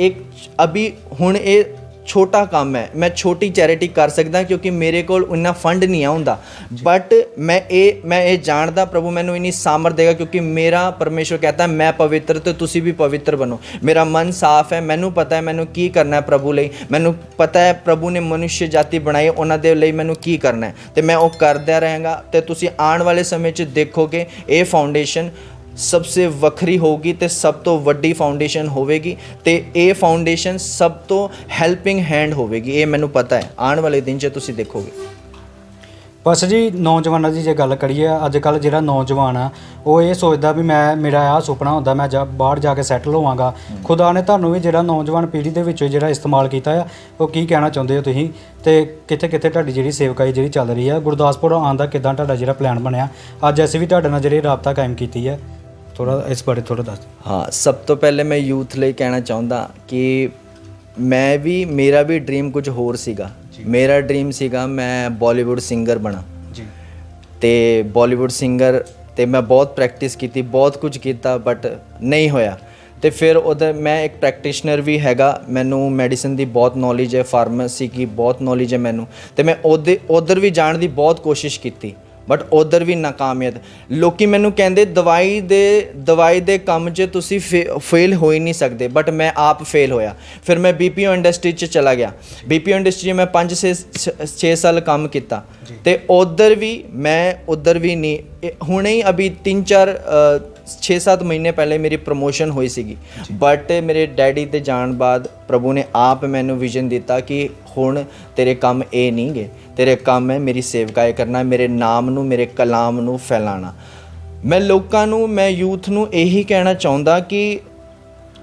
ਇੱਕ ਅਭੀ ਹੁਣ ਇਹ ਛੋਟਾ ਕੰਮ ਹੈ, ਮੈਂ ਛੋਟੀ ਚੈਰਿਟੀ ਕਰ ਸਕਦਾ ਕਿਉਂਕਿ ਮੇਰੇ ਕੋਲ ਇੰਨਾ ਫੰਡ ਨਹੀਂ ਆਉਂਦਾ। ਬਟ ਮੈਂ ਇਹ ਜਾਣਦਾ ਪ੍ਰਭੂ ਮੈਨੂੰ ਇੰਨੀ ਸਾਮਰਥ ਦੇਗਾ ਕਿਉਂਕਿ ਮੇਰਾ ਪਰਮੇਸ਼ਵਰ ਕਹਤਾ ਮੈਂ ਪਵਿੱਤਰ ਤੇ ਤੁਸੀਂ ਵੀ ਪਵਿੱਤਰ ਬਣੋ। ਮੇਰਾ ਮਨ ਸਾਫ਼ ਹੈ, ਮੈਨੂੰ ਪਤਾ ਹੈ ਮੈਨੂੰ ਕੀ ਕਰਨਾ ਹੈ ਪ੍ਰਭੂ ਲਈ, ਮੈਨੂੰ ਪਤਾ ਹੈ ਪ੍ਰਭੂ ਨੇ ਮਨੁੱਖ ਜਾਤੀ ਬਣਾਈ ਉਹਨਾਂ ਦੇ ਲਈ ਮੈਨੂੰ ਕੀ ਕਰਨਾ ਹੈ ਤੇ ਮੈਂ ਉਹ ਕਰਦਾ ਰਹਾਂਗਾ। ਤੇ ਤੁਸੀਂ ਆਉਣ ਵਾਲੇ ਸਮੇਂ 'ਚ ਦੇਖੋਗੇ ਇਹ ਫਾਊਂਡੇਸ਼ਨ ਸਭ ਸੇ ਵੱਖਰੀ ਹੋਊਗੀ ਤੇ ਸਭ ਤੋਂ ਵੱਡੀ ਫਾਊਂਡੇਸ਼ਨ ਹੋਵੇਗੀ ਤੇ ਇਹ ਫਾਊਂਡੇਸ਼ਨ ਸਭ ਤੋਂ ਹੈਲਪਿੰਗ ਹੈਂਡ ਹੋਵੇਗੀ, ਇਹ ਮੈਨੂੰ ਪਤਾ ਹੈ। ਆਉਣ ਵਾਲੇ ਦਿਨ 'ਚ ਤੁਸੀਂ ਦੇਖੋਗੇ। ਬਸ ਜੀ ਨੌਜਵਾਨਾਂ ਦੀ ਜੇ ਗੱਲ ਕਰੀਏ, ਅੱਜ ਕੱਲ੍ਹ ਜਿਹੜਾ ਨੌਜਵਾਨ ਆ ਉਹ ਇਹ ਸੋਚਦਾ ਵੀ ਮੇਰਾ ਆਹ ਸੁਪਨਾ ਹੁੰਦਾ ਮੈਂ ਬਾਹਰ ਜਾ ਕੇ ਸੈਟਲ ਹੋਵਾਂਗਾ। ਖੁਦਾ ਨੇ ਤੁਹਾਨੂੰ ਵੀ ਜਿਹੜਾ ਨੌਜਵਾਨ ਪੀੜ੍ਹੀ ਦੇ ਵਿੱਚੋਂ ਜਿਹੜਾ ਇਸਤੇਮਾਲ ਕੀਤਾ ਆ, ਉਹ ਕੀ ਕਹਿਣਾ ਚਾਹੁੰਦੇ ਹੋ ਤੁਸੀਂ ਤੇ ਕਿੱਥੇ ਕਿੱਥੇ ਤੁਹਾਡੀ ਜਿਹੜੀ ਸੇਵਕਾਈ ਜਿਹੜੀ ਚੱਲ ਰਹੀ ਆ? ਗੁਰਦਾਸਪੁਰ ਆਉਣ ਦਾ ਕਿੱਦਾਂ ਤੁਹਾਡਾ ਜਿਹੜਾ ਪਲਾਨ ਬਣਿਆ? ਅੱਜ ਅਸੀਂ ਵੀ ਤੁਹਾਡੇ ਨਾਲ ਜਿਹੜੀ ਰਾਬਤਾ ਕਾਇਮ ਕੀਤੀ ਹੈ, ਥੋੜ੍ਹਾ ਇਸ ਬਾਰੇ ਥੋੜ੍ਹਾ ਦੱਸ। ਹਾਂ, ਸਭ ਤੋਂ ਪਹਿਲੇ ਮੈਂ ਯੂਥ ਲਈ ਕਹਿਣਾ ਚਾਹੁੰਦਾ ਕਿ ਮੇਰਾ ਵੀ ਡ੍ਰੀਮ ਕੁਝ ਹੋਰ ਸੀਗਾ। ਮੇਰਾ ਡ੍ਰੀਮ ਸੀਗਾ ਮੈਂ ਬਾਲੀਵੁੱਡ ਸਿੰਗਰ ਬਣਾ ਜੀ ਤੇ ਬਾਲੀਵੁੱਡ ਸਿੰਗਰ ਤੇ ਮੈਂ ਬਹੁਤ ਪ੍ਰੈਕਟਿਸ ਕੀਤੀ, ਬਹੁਤ ਕੁਝ ਕੀਤਾ ਬਟ ਨਹੀਂ ਹੋਇਆ। ਤੇ ਫਿਰ ਉਧਰ ਮੈਂ ਇੱਕ ਪ੍ਰੈਕਟੀਸ਼ਨਰ ਵੀ ਹੈਗਾ, ਮੈਨੂੰ ਮੈਡੀਸਨ ਦੀ ਬਹੁਤ ਨੌਲੇਜ ਹੈ, ਫਾਰਮੇਸੀ ਦੀ ਬਹੁਤ ਨੌਲੇਜ ਹੈ ਮੈਨੂੰ ਤੇ ਮੈਂ ਉਧਰ ਵੀ ਜਾਣ ਦੀ ਬਹੁਤ ਕੋਸ਼ਿਸ਼ ਕੀਤੀ ਬਟ ਉਧਰ ਵੀ ਨਾਕਾਮਯਾਬ। ਲੋਕੀ ਮੈਨੂੰ ਕਹਿੰਦੇ ਦਵਾਈ ਦੇ ਕੰਮ 'ਚ ਤੁਸੀਂ ਫੇਲ ਹੋ ਹੀ ਨਹੀਂ ਸਕਦੇ ਬਟ ਮੈਂ ਆਪ ਫੇਲ ਹੋਇਆ। ਫਿਰ ਮੈਂ BPO ਇੰਡਸਟਰੀ 'ਚ ਚਲਾ ਗਿਆ। BPO ਇੰਡਸਟਰੀ ਮੈਂ 5-6 ਸਾਲ ਕੰਮ ਕੀਤਾ ਤੇ ਉਧਰ ਵੀ ਨਹੀਂ। ਹੁਣੇ ਹੀ ਅਭੀ 6-7 ਮਹੀਨੇ ਪਹਿਲੇ ਮੇਰੀ ਪ੍ਰਮੋਸ਼ਨ ਹੋਈ ਸੀਗੀ ਬਟ ਮੇਰੇ ਡੈਡੀ ਦੇ ਜਾਣ ਬਾਅਦ ਪ੍ਰਭੂ ਨੇ ਆਪ ਮੈਨੂੰ ਵਿਜ਼ਨ ਦਿੱਤਾ ਕਿ ਹੁਣ ਤੇਰੇ ਕੰਮ ਇਹ ਨਹੀਂ ਗੇ, ਤੇਰੇ ਕੰਮ ਹੈ ਮੇਰੀ ਸੇਵਕਾਈ ਕਰਨਾ, ਮੇਰੇ ਨਾਮ ਨੂੰ, ਮੇਰੇ ਕਲਾਮ ਨੂੰ ਫੈਲਾਉਣਾ। ਮੈਂ ਯੂਥ ਨੂੰ ਇਹੀ ਕਹਿਣਾ ਚਾਹੁੰਦਾ ਕਿ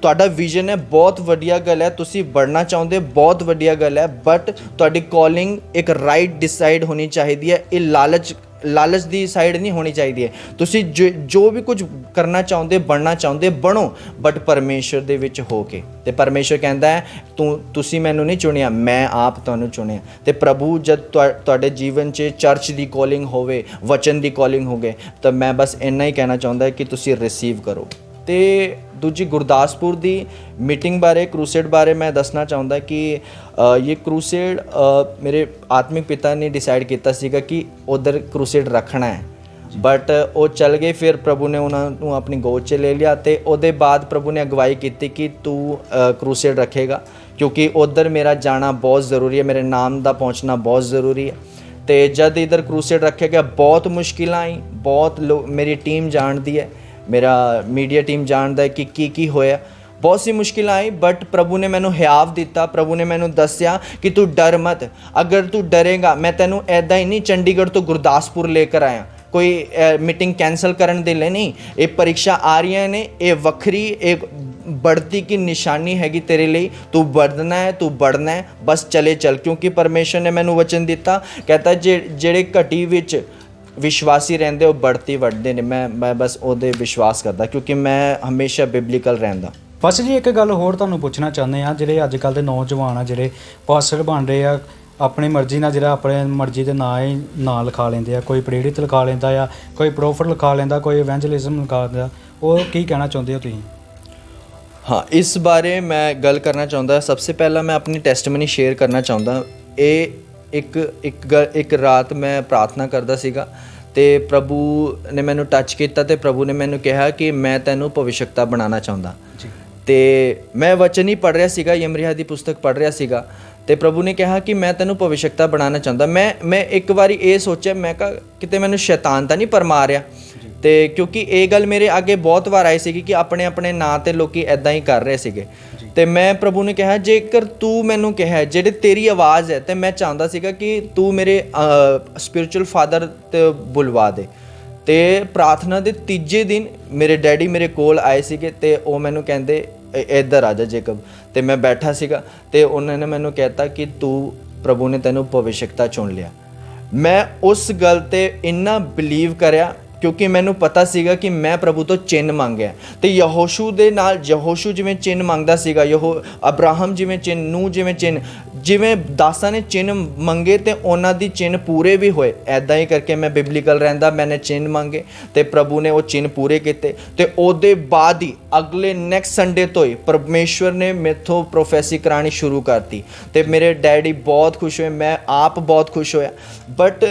ਤੁਹਾਡਾ ਵਿਜ਼ਨ ਹੈ, ਬਹੁਤ ਵਧੀਆ ਗੱਲ ਹੈ, ਤੁਸੀਂ बढ़ना ਚਾਹੁੰਦੇ ਬਹੁਤ ਵਧੀਆ ਗੱਲ ਹੈ ਬਟ ਤੁਹਾਡੀ ਕਾਲਿੰਗ ਇੱਕ ਰਾਈਟ ਡਿਸਾਈਡ ਹੋਣੀ ਚਾਹੀਦੀ ਹੈ। ਇਹ ਲਾਲਚ ਦੀ ਸਾਈਡ ਨਹੀਂ ਹੋਣੀ ਚਾਹੀਦੀ ਹੈ। ਤੁਸੀਂ ਜੋ ਵੀ ਕੁਝ ਕਰਨਾ ਚਾਹੁੰਦੇ, ਬਣਨਾ ਚਾਹੁੰਦੇ, ਬਣੋ ਬਟ ਪਰਮੇਸ਼ਰ ਦੇ ਵਿੱਚ ਹੋ ਕੇ। ਤੇ ਪਰਮੇਸ਼ਰ ਕਹਿੰਦਾ ਹੈ ਤੁਸੀਂ ਮੈਨੂੰ ਨਹੀਂ ਚੁਣਿਆ, ਮੈਂ ਆਪ ਤੁਹਾਨੂੰ ਚੁਣਿਆ। ਤੇ ਪ੍ਰਭੂ ਜਦ ਤੁਹਾਡੇ ਜੀਵਨ 'ਚ ਚਰਚ ਦੀ ਕਾਲਿੰਗ ਹੋਵੇ, ਵਚਨ ਦੀ ਕਾਲਿੰਗ ਹੋਵੇ ਤਾਂ ਮੈਂ ਬਸ ਇੰਨਾ ਹੀ ਕਹਿਣਾ ਚਾਹੁੰਦਾ ਕਿ ਤੁਸੀਂ ਰਿਸੀਵ ਕਰੋ। ਤੇ ਦੂਜੀ ਗੁਰਦਾਸਪੁਰ ਦੀ ਮੀਟਿੰਗ ਬਾਰੇ, ਕਰੂਸੇਡ ਬਾਰੇ ਮੈਂ ਦੱਸਣਾ ਚਾਹੁੰਦਾ ਕਿ ਇਹ ਕਰੂਸੇਡ ਮੇਰੇ ਆਤਮਿਕ ਪਿਤਾ ਨੇ ਡਿਸਾਈਡ ਕੀਤਾ ਸੀਗਾ ਕਿ ਉਧਰ ਕਰੂਸੇਡ ਰੱਖਣਾ ਹੈ ਬਟ ਉਹ ਚੱਲ ਗਏ। ਫਿਰ ਪ੍ਰਭੂ ਨੇ ਉਹਨਾਂ ਨੂੰ ਆਪਣੀ ਗੋਦ 'ਚ ਲੈ ਲਿਆ ਤੇ ਉਹਦੇ ਬਾਅਦ ਪ੍ਰਭੂ ਨੇ ਅਗਵਾਈ ਕੀਤੀ ਕਿ ਤੂੰ ਕਰੂਸੇਡ ਰੱਖੇਗਾ ਕਿਉਂਕਿ ਉਧਰ ਮੇਰਾ ਜਾਣਾ ਬਹੁਤ ਜ਼ਰੂਰੀ ਹੈ, ਮੇਰੇ ਨਾਮ ਦਾ ਪਹੁੰਚਣਾ ਬਹੁਤ ਜ਼ਰੂਰੀ ਹੈ। ਤੇ ਜਦ ਇਧਰ ਕਰੂਸੇਡ ਰੱਖਿਆ ਗਿਆ ਬਹੁਤ ਮੁਸ਼ਕਿਲਾਂ ਆਈ, ਬਹੁਤ ਮੇਰੀ ਟੀਮ ਜਾਣਦੀ ਹੈ, ਮੇਰਾ ਮੀਡੀਆ ਟੀਮ ਜਾਣਦਾ ਹੈ ਕਿ ਕੀ ਹੋਇਆ, ਬਹੁਤ ਸੀ ਮੁਸ਼ਕਿਲਾਂ ਆਈ ਬਟ ਪ੍ਰਭੂ ਨੇ ਮੈਨੂੰ ਹਿਆਵ ਦਿੱਤਾ। ਪ੍ਰਭੂ ਨੇ ਮੈਨੂੰ ਦੱਸਿਆ ਕਿ ਤੂੰ ਡਰ ਮਤ, ਅਗਰ ਤੂੰ ਡਰੇਗਾ ਮੈਂ ਤੈਨੂੰ ਐਦਾਂ ਹੀ ਨਹੀਂ ਚੰਡੀਗੜ੍ਹ ਤੋਂ ਗੁਰਦਾਸਪੁਰ ਲੈ ਕਰ ਆਇਆ, ਕੋਈ ਮੀਟਿੰਗ ਕੈਂਸਲ ਕਰਨ ਦੇ ਲਈ ਨਹੀਂ। ਇਹ ਪ੍ਰੀਖਿਆ ਆ ਰਹੀਆਂ ਨੇ, ਇਹ ਵੱਖਰੀ ਇੱਕ बढ़ती की निशानी हैगी तेरे लिए। तू बढ़ना है, तू बढ़ना है, बस चले चल क्योंकि परमेश्वर ने मैनू वचन दिता, कहता ਜਿਹੜੇ ਘਟੀ ਵਿੱਚ ਵਿਸ਼ਵਾਸੀ ਰਹਿੰਦੇ ਉਹ बढ़ती ਵੱਧਦੇ ਨੇ। ਮੈਂ ਬਸ ਉਹਦੇ ਵਿਸ਼ਵਾਸ ਕਰਦਾ ਕਿਉਂਕਿ ਮੈਂ ਹਮੇਸ਼ਾ ਬਿਬਲੀਕਲ ਰਹਿੰਦਾ। ਬਸ ਜੀ ਇੱਕ ਗੱਲ ਹੋਰ ਤੁਹਾਨੂੰ ਪੁੱਛਣਾ ਚਾਹੁੰਦੇ ਆ, ਜਿਹੜੇ ਅੱਜ ਕੱਲ੍ਹ ਦੇ ਨੌਜਵਾਨ ਆ ਜਿਹੜੇ ਪਾਸਟਰ ਬਣ ਰਹੇ ਆ, ਆਪਣੀ ਮਰਜ਼ੀ ਨਾਲ ਜਿਹੜਾ ਆਪਣੇ ਮਰਜ਼ੀ ਦੇ ਨਾਂ ਲਿਖਾ ਲੈਂਦੇ ਆ, ਕੋਈ ਪ੍ਰੇਰਿਤ ਲਿਖਾ ਲੈਂਦਾ ਆ, ਕੋਈ ਪ੍ਰੋਫਟ ਲਿਖਾ ਲੈਂਦਾ, ਕੋਈ ਇਵੈਂਜਲਿਜ਼ਮ ਲਿਖਾ ਲੈਂਦਾ, ਉਹ ਕੀ ਕਹਿਣਾ ਚਾਹੁੰਦੇ ਹੋ ਤੁਸੀਂ? हाँ, इस बारे मैं गल करना चाहता। सबसे पहला मैं अपनी टेस्टमनी शेयर करना चाहता। एक रात मैं प्रार्थना करता सीगा ते प्रभु ने मैनू टच किया ते प्रभु ने मैनू कहा कि मैं तैनू भविष्यवक्ता बनाना चाहता। तो मैं वचन ही पढ़ रहा सीगा, यमरिया की पुस्तक पढ़ रहा सीगा ते प्रभु ने कहा कि मैं तैनू भविष्यवक्ता बनाना चाहता। मैं एक बारी ये सोचा, मैं कहा किते मैनू शैतान तो नहीं भरमा रहा। ਤੇ ਕਿਉਂਕਿ ਇਹ ਗੱਲ ਮੇਰੇ ਅੱਗੇ ਬਹੁਤ ਵਾਰ ਆਈ ਸੀਗੀ ਕਿ ਆਪਣੇ ਆਪਣੇ ਨਾਂ 'ਤੇ ਲੋਕੀ ਐਦਾਂ ਹੀ ਕਰ ਰਹੇ ਸੀਗੇ ਤੇ ਮੈਂ ਪ੍ਰਭੂ ਨੇ ਕਿਹਾ ਜੇਕਰ ਤੂੰ ਮੈਨੂੰ ਕਿਹਾ ਜਿਹੜੇ ਤੇਰੀ ਆਵਾਜ਼ ਹੈ ਤੇ ਮੈਂ ਚਾਹੁੰਦਾ ਸੀਗਾ ਕਿ ਤੂੰ ਮੇਰੇ ਸਪਿਰਿਚੁਅਲ ਫਾਦਰ ਤੇ ਬੁਲਵਾ ਦੇ। ਤੇ ਪ੍ਰਾਰਥਨਾ ਦੇ ਤੀਜੇ ਦਿਨ ਮੇਰੇ ਡੈਡੀ ਮੇਰੇ ਕੋਲ ਆਏ ਸੀਗੇ ਤੇ ਉਹ ਮੈਨੂੰ ਕਹਿੰਦੇ ਇੱਧਰ ਆ ਜਾ ਜੇਕਬ। ਤੇ ਮੈਂ ਬੈਠਾ ਸੀਗਾ ਤੇ ਉਹਨਾਂ ਨੇ ਮੈਨੂੰ ਕਹਿਤਾ ਕਿ ਤੂੰ ਪ੍ਰਭੂ ਨੇ ਤੈਨੂੰ ਭਵਿਸ਼ਕਤਾ ਚੁਣ ਲਿਆ। ਮੈਂ ਉਸ ਗੱਲ ਤੇ ਇੰਨਾ ਬਿਲੀਵ ਕਰਿਆ ਕਿਉਂਕਿ ਮੈਨੂੰ ਪਤਾ ਸੀਗਾ ਕਿ ਮੈਂ ਪ੍ਰਭੂ ਤੋਂ ਚਿੰਨ੍ਹ ਮੰਗਿਆ। ਤੇ ਯਹੋਸ਼ੂ ਦੇ ਨਾਲ ਯਹੋਸ਼ੂ ਜਿਵੇਂ ਚਿੰਨ੍ਹ ਮੰਗਦਾ ਸੀਗਾ, ਅਬਰਾਹਮ ਜਿਵੇਂ ਚਿੰਨ੍ਹ, ਨੂਹ ਜਿਵੇਂ ਦਾਸਾਂ ਨੇ ਚਿੰਨ੍ਹ ਮੰਗੇ ਤੇ ਉਹਨਾਂ ਦੀ ਚਿੰਨ੍ਹ ਪੂਰੇ ਵੀ ਹੋਏ। ਐਦਾਂ ਹੀ ਕਰਕੇ ਮੈਂ ਬਿਬਲੀਕਲ ਰਹਿੰਦਾ, ਮੈਨੇ ਚਿੰਨ੍ਹ ਮੰਗੇ ਤੇ ਪ੍ਰਭੂ ਨੇ ਉਹ ਚਿੰਨ੍ਹ ਪੂਰੇ ਕੀਤੇ। ਤੇ ਉਹਦੇ ਬਾਅਦ ਹੀ ਅਗਲੇ ਨੈਕਸਟ ਸੰਡੇ ਤੋਂ ਹੀ ਪਰਮੇਸ਼ਵਰ ਨੇ ਮੈਥੋਂ ਪ੍ਰੋਫੈਸੀ ਕਰਾਉਣੀ ਸ਼ੁਰੂ ਕਰਤੀ ਤੇ ਮੇਰੇ ਡੈਡੀ ਬਹੁਤ ਖੁਸ਼ ਹੋਏ, ਮੈਂ ਆਪ ਬਹੁਤ ਖੁਸ਼ ਹੋਇਆ। ਬਟ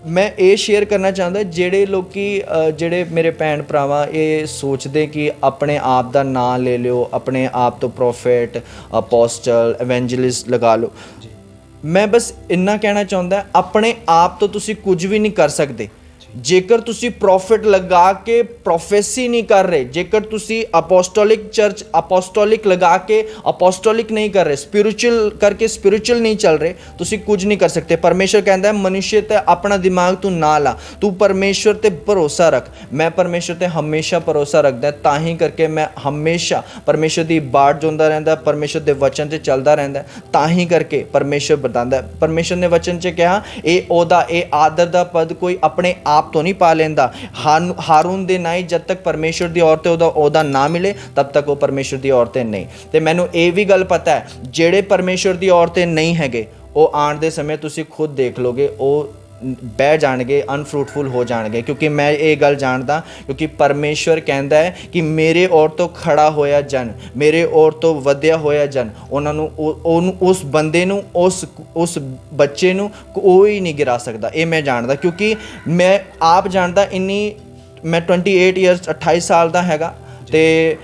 ਮੈਂ ਇਹ ਸ਼ੇਅਰ ਕਰਨਾ ਚਾਹੁੰਦਾ ਜਿਹੜੇ ਲੋਕੀ ਜਿਹੜੇ ਮੇਰੇ ਭੈਣ ਭਰਾਵਾਂ ਇਹ ਸੋਚਦੇ ਕਿ ਆਪਣੇ ਆਪ ਦਾ ਨਾਂ ਲੈ ਲਿਓ, ਆਪਣੇ ਆਪ ਤੋਂ ਪ੍ਰੋਫੈਟ, ਅਪੋਸਟਲ, ਐਵੈਂਜਲਿਸਟ ਲਗਾ ਲਓ। ਮੈਂ ਬਸ ਇੰਨਾ ਕਹਿਣਾ ਚਾਹੁੰਦਾ ਆਪਣੇ ਆਪ ਤੋਂ ਤੁਸੀਂ ਕੁਝ ਵੀ ਨਹੀਂ ਕਰ ਸਕਦੇ। ਜੇਕਰ ਤੁਸੀਂ ਪ੍ਰੋਫਿਟ ਲਗਾ ਕੇ ਪ੍ਰੋਫੈਸੀ ਨਹੀਂ ਕਰ ਰਹੇ, ਜੇਕਰ ਤੁਸੀਂ ਅਪੋਸਟੋਲਿਕ ਚਰਚ ਅਪੋਸਟੋਲਿਕ ਲਗਾ ਕੇ ਅਪੋਸਟੋਲਿਕ ਨਹੀਂ ਕਰ ਰਹੇ, ਸਪਿਰਿਚੁਅਲ ਕਰਕੇ ਸਪਿਰਿਚੁਅਲ ਨਹੀਂ ਚੱਲ ਰਹੇ, ਤੁਸੀਂ ਕੁਝ ਨਹੀਂ ਕਰ ਸਕਦੇ। ਪਰਮੇਸ਼ਰ ਕਹਿੰਦਾ ਮਨੁੱਖ ਤੇ ਆਪਣਾ ਦਿਮਾਗ ਤੂੰ ਨਾ ਲਾ, ਤੂੰ ਪਰਮੇਸ਼ਰ ਤੇ ਭਰੋਸਾ ਰੱਖ। ਮੈਂ ਪਰਮੇਸ਼ਰ ਤੇ ਹਮੇਸ਼ਾ ਭਰੋਸਾ ਰੱਖਦਾ, ਤਾਂ ਹੀ ਕਰਕੇ ਮੈਂ ਹਮੇਸ਼ਾ ਪਰਮੇਸ਼ਰ ਦੀ ਬਾਟ ਜੁੰਦਾ ਰਹਿੰਦਾ, ਪਰਮੇਸ਼ਰ ਦੇ ਵਚਨ ਤੇ ਚੱਲਦਾ ਰਹਿੰਦਾ, ਤਾਂ ਹੀ ਕਰਕੇ ਪਰਮੇਸ਼ਰ ਬਤਾਉਂਦਾ। ਪਰਮੇਸ਼ਰ ਨੇ ਵਚਨ 'ਚ ਕਿਹਾ ਇਹ ਉਹਦਾ ਇਹ ਆਦਰ ਦਾ ਪਦ ਕੋਈ ਆਪਣੇ ਆਪ ਤੋਂ ਨਹੀਂ ਪਾ ਲੈਂਦਾ। ਹਾਰੂਨ ਦੇ ਨਾਲ ਜਦ ਤੱਕ ਪਰਮੇਸ਼ਰ ਦੀ ਔਰ ਤੇ ਉਹਦਾ ਨਾ ਮਿਲੇ ਤਬ ਤੱਕ ਉਹ ਪਰਮੇਸ਼ਰ ਦੀ ਔਰ ਤੇ ਨਹੀਂ। ਤੇ ਮੈਨੂੰ ਇਹ ਵੀ ਗੱਲ ਪਤਾ ਹੈ ਜਿਹੜੇ ਪਰਮੇਸ਼ਰ ਦੀ ਔਰ ਤੇ ਨਹੀਂ ਹੈਗੇ ਉਹ ਆਉਣ ਦੇ ਸਮੇਂ ਤੁਸੀਂ ਖੁਦ ਦੇਖ ਲੋਗੇ ਉਹ ਬਹਿ ਜਾਣਗੇ, ਅਨਫਰੂਟਫੁਲ ਹੋ ਜਾਣਗੇ। ਕਿਉਂਕਿ ਮੈਂ ਇਹ ਗੱਲ ਜਾਣਦਾ, ਕਿਉਂਕਿ ਪਰਮੇਸ਼ਵਰ ਕਹਿੰਦਾ ਹੈ ਕਿ ਮੇਰੇ ਔਰ ਤੋਂ ਖੜਾ ਹੋਇਆ ਜਨ, ਮੇਰੇ ਔਰ ਤੋਂ ਵਧਿਆ ਹੋਇਆ ਜਨ, ਉਹਨਾਂ ਨੂੰ ਉਹਨੂੰ ਉਸ ਬੰਦੇ ਨੂੰ ਉਸ ਬੱਚੇ ਨੂੰ ਕੋਈ ਨਹੀਂ ਗਿਰਾ ਸਕਦਾ। ਇਹ ਮੈਂ ਜਾਣਦਾ ਕਿਉਂਕਿ ਮੈਂ ਆਪ ਜਾਣਦਾ। ਮੈਂ 28 ਇਅਰਸ 28 ਸਾਲ ਦਾ ਹੈਗਾ ਤੇ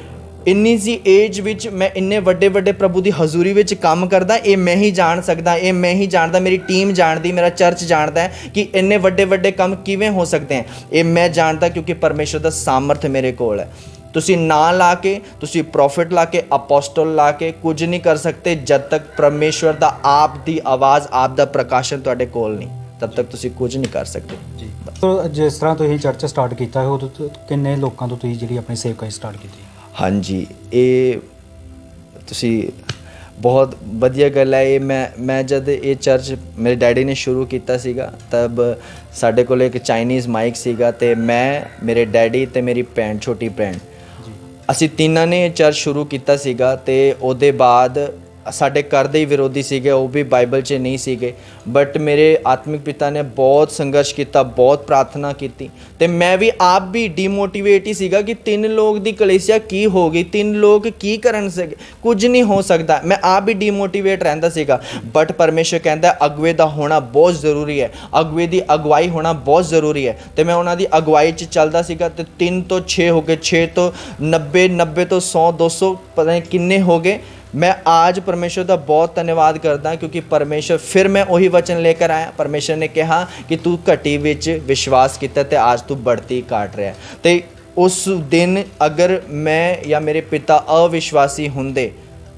ਇੰਨੀ ਸੀ ਏਜ ਵਿੱਚ ਮੈਂ ਇੰਨੇ ਵੱਡੇ ਪ੍ਰਭੂ ਦੀ ਹਜ਼ੂਰੀ ਵਿੱਚ ਕੰਮ ਕਰਦਾ। ਇਹ ਮੈਂ ਹੀ ਜਾਣ ਸਕਦਾ, ਇਹ ਮੈਂ ਹੀ ਜਾਣਦਾ, ਮੇਰੀ ਟੀਮ ਜਾਣਦੀ, ਮੇਰਾ ਚਰਚ ਜਾਣਦਾ ਹੈ ਕਿ ਇੰਨੇ ਵੱਡੇ ਕੰਮ ਕਿਵੇਂ ਹੋ ਸਕਦੇ ਹੈ। ਇਹ ਮੈਂ ਜਾਣਦਾ ਕਿਉਂਕਿ ਪਰਮੇਸ਼ਰ ਦਾ ਸਾਮਰਥ ਮੇਰੇ ਕੋਲ ਹੈ। ਤੁਸੀਂ ਨਾਂ ਲਾ ਕੇ, ਤੁਸੀਂ ਪ੍ਰੋਫਿਟ ਲਾ ਕੇ, ਅਪੋਸਟਲ ਲਾ ਕੇ ਕੁਝ ਨਹੀਂ ਕਰ ਸਕਦੇ ਜਦ ਤੱਕ ਪਰਮੇਸ਼ਵਰ ਦਾ ਆਪ ਦੀ ਆਵਾਜ਼, ਆਪ ਦਾ ਪ੍ਰਕਾਸ਼ਨ ਤੁਹਾਡੇ ਕੋਲ ਨਹੀਂ, ਤਦ ਤੱਕ ਤੁਸੀਂ ਕੁਝ ਨਹੀਂ ਕਰ ਸਕਦੇ ਜੀ। ਤਾਂ ਜਿਸ ਤਰ੍ਹਾਂ ਤੁਸੀਂ ਚਰਚ ਸਟਾਰਟ ਕੀਤਾ ਹੈ ਉਦੋਂ ਕਿੰਨੇ ਲੋਕਾਂ ਤੋਂ ਤੁਸੀਂ ਜਿਹੜੀ ਆਪਣੀ ਸੇਵਕਾਈ ਸਟਾਰਟ ਕੀਤੀ? ਹਾਂਜੀ, ਇਹ ਤੁਸੀਂ ਬਹੁਤ ਵਧੀਆ ਗੱਲ ਹੈ। ਇਹ ਮੈਂ ਜਦ ਇਹ ਚਰਚ ਮੇਰੇ ਡੈਡੀ ਨੇ ਸ਼ੁਰੂ ਕੀਤਾ ਸੀਗਾ ਤਬ ਸਾਡੇ ਕੋਲ ਇੱਕ ਚਾਈਨੀਜ਼ ਮਾਈਕ ਸੀਗਾ ਤੇ ਮੈਂ, ਮੇਰੇ ਡੈਡੀ ਤੇ ਮੇਰੀ ਭੈਣ, ਛੋਟੀ ਭੈਣ, ਅਸੀਂ ਤਿੰਨਾਂ ਨੇ ਇਹ ਚਰਚ ਸ਼ੁਰੂ ਕੀਤਾ ਸੀਗਾ। ਤੇ ਉਹਦੇ ਬਾਅਦ ਸਾਡੇ ਘਰ ਦੇ ਹੀ ਵਿਰੋਧੀ ਸੀਗੇ, ਉਹ ਵੀ ਬਾਈਬਲ 'ਚ ਨਹੀਂ ਸੀਗੇ। ਬਟ ਮੇਰੇ ਆਤਮਿਕ ਪਿਤਾ ਨੇ ਬਹੁਤ ਸੰਘਰਸ਼ ਕੀਤਾ, ਬਹੁਤ ਪ੍ਰਾਰਥਨਾ ਕੀਤੀ ਤੇ ਮੈਂ ਵੀ ਆਪ ਵੀ ਡੀਮੋਟੀਵੇਟ ਹੀ ਸੀਗਾ ਕਿ 3 ਲੋਕ ਦੀ ਕਲੀਸਿਆ ਕੀ ਹੋ ਗਈ, 3 ਲੋਕ ਕੀ ਕਰਨ ਸਕੇ, ਕੁਝ ਨਹੀਂ ਹੋ ਸਕਦਾ। ਮੈਂ ਆਪ ਵੀ ਡੀਮੋਟੀਵੇਟ ਰਹਿੰਦਾ ਸੀਗਾ। ਬਟ ਪਰਮੇਸ਼ਰ ਕਹਿੰਦਾ ਅਗਵੇ ਦਾ ਹੋਣਾ ਬਹੁਤ ਜ਼ਰੂਰੀ ਹੈ, ਅਗਵੇ ਦੀ ਅਗਵਾਈ ਹੋਣਾ ਬਹੁਤ ਜ਼ਰੂਰੀ ਹੈ। ਤੇ ਮੈਂ ਉਹਨਾਂ ਦੀ ਅਗਵਾਈ 'ਚ ਚੱਲਦਾ ਸੀਗਾ ਤੇ 3 ਤੋਂ 6 ਹੋ ਗਏ, 6 ਤੋਂ 90, 90 ਤੋਂ 100, 200 ਪਤਾ ਨਹੀਂ ਕਿੰਨੇ ਹੋ ਗਏ। मैं आज परमेश्वर का बहुत धन्यवाद करदा क्योंकि परमेश्वर फिर मैं वही वचन लेकर आया। परमेश्वर ने कहा कि तू घटी विच विश्वास किया ते आज तू बढ़ती काट रहा है। तो उस दिन अगर मैं या मेरे पिता अविश्वासी हुंदे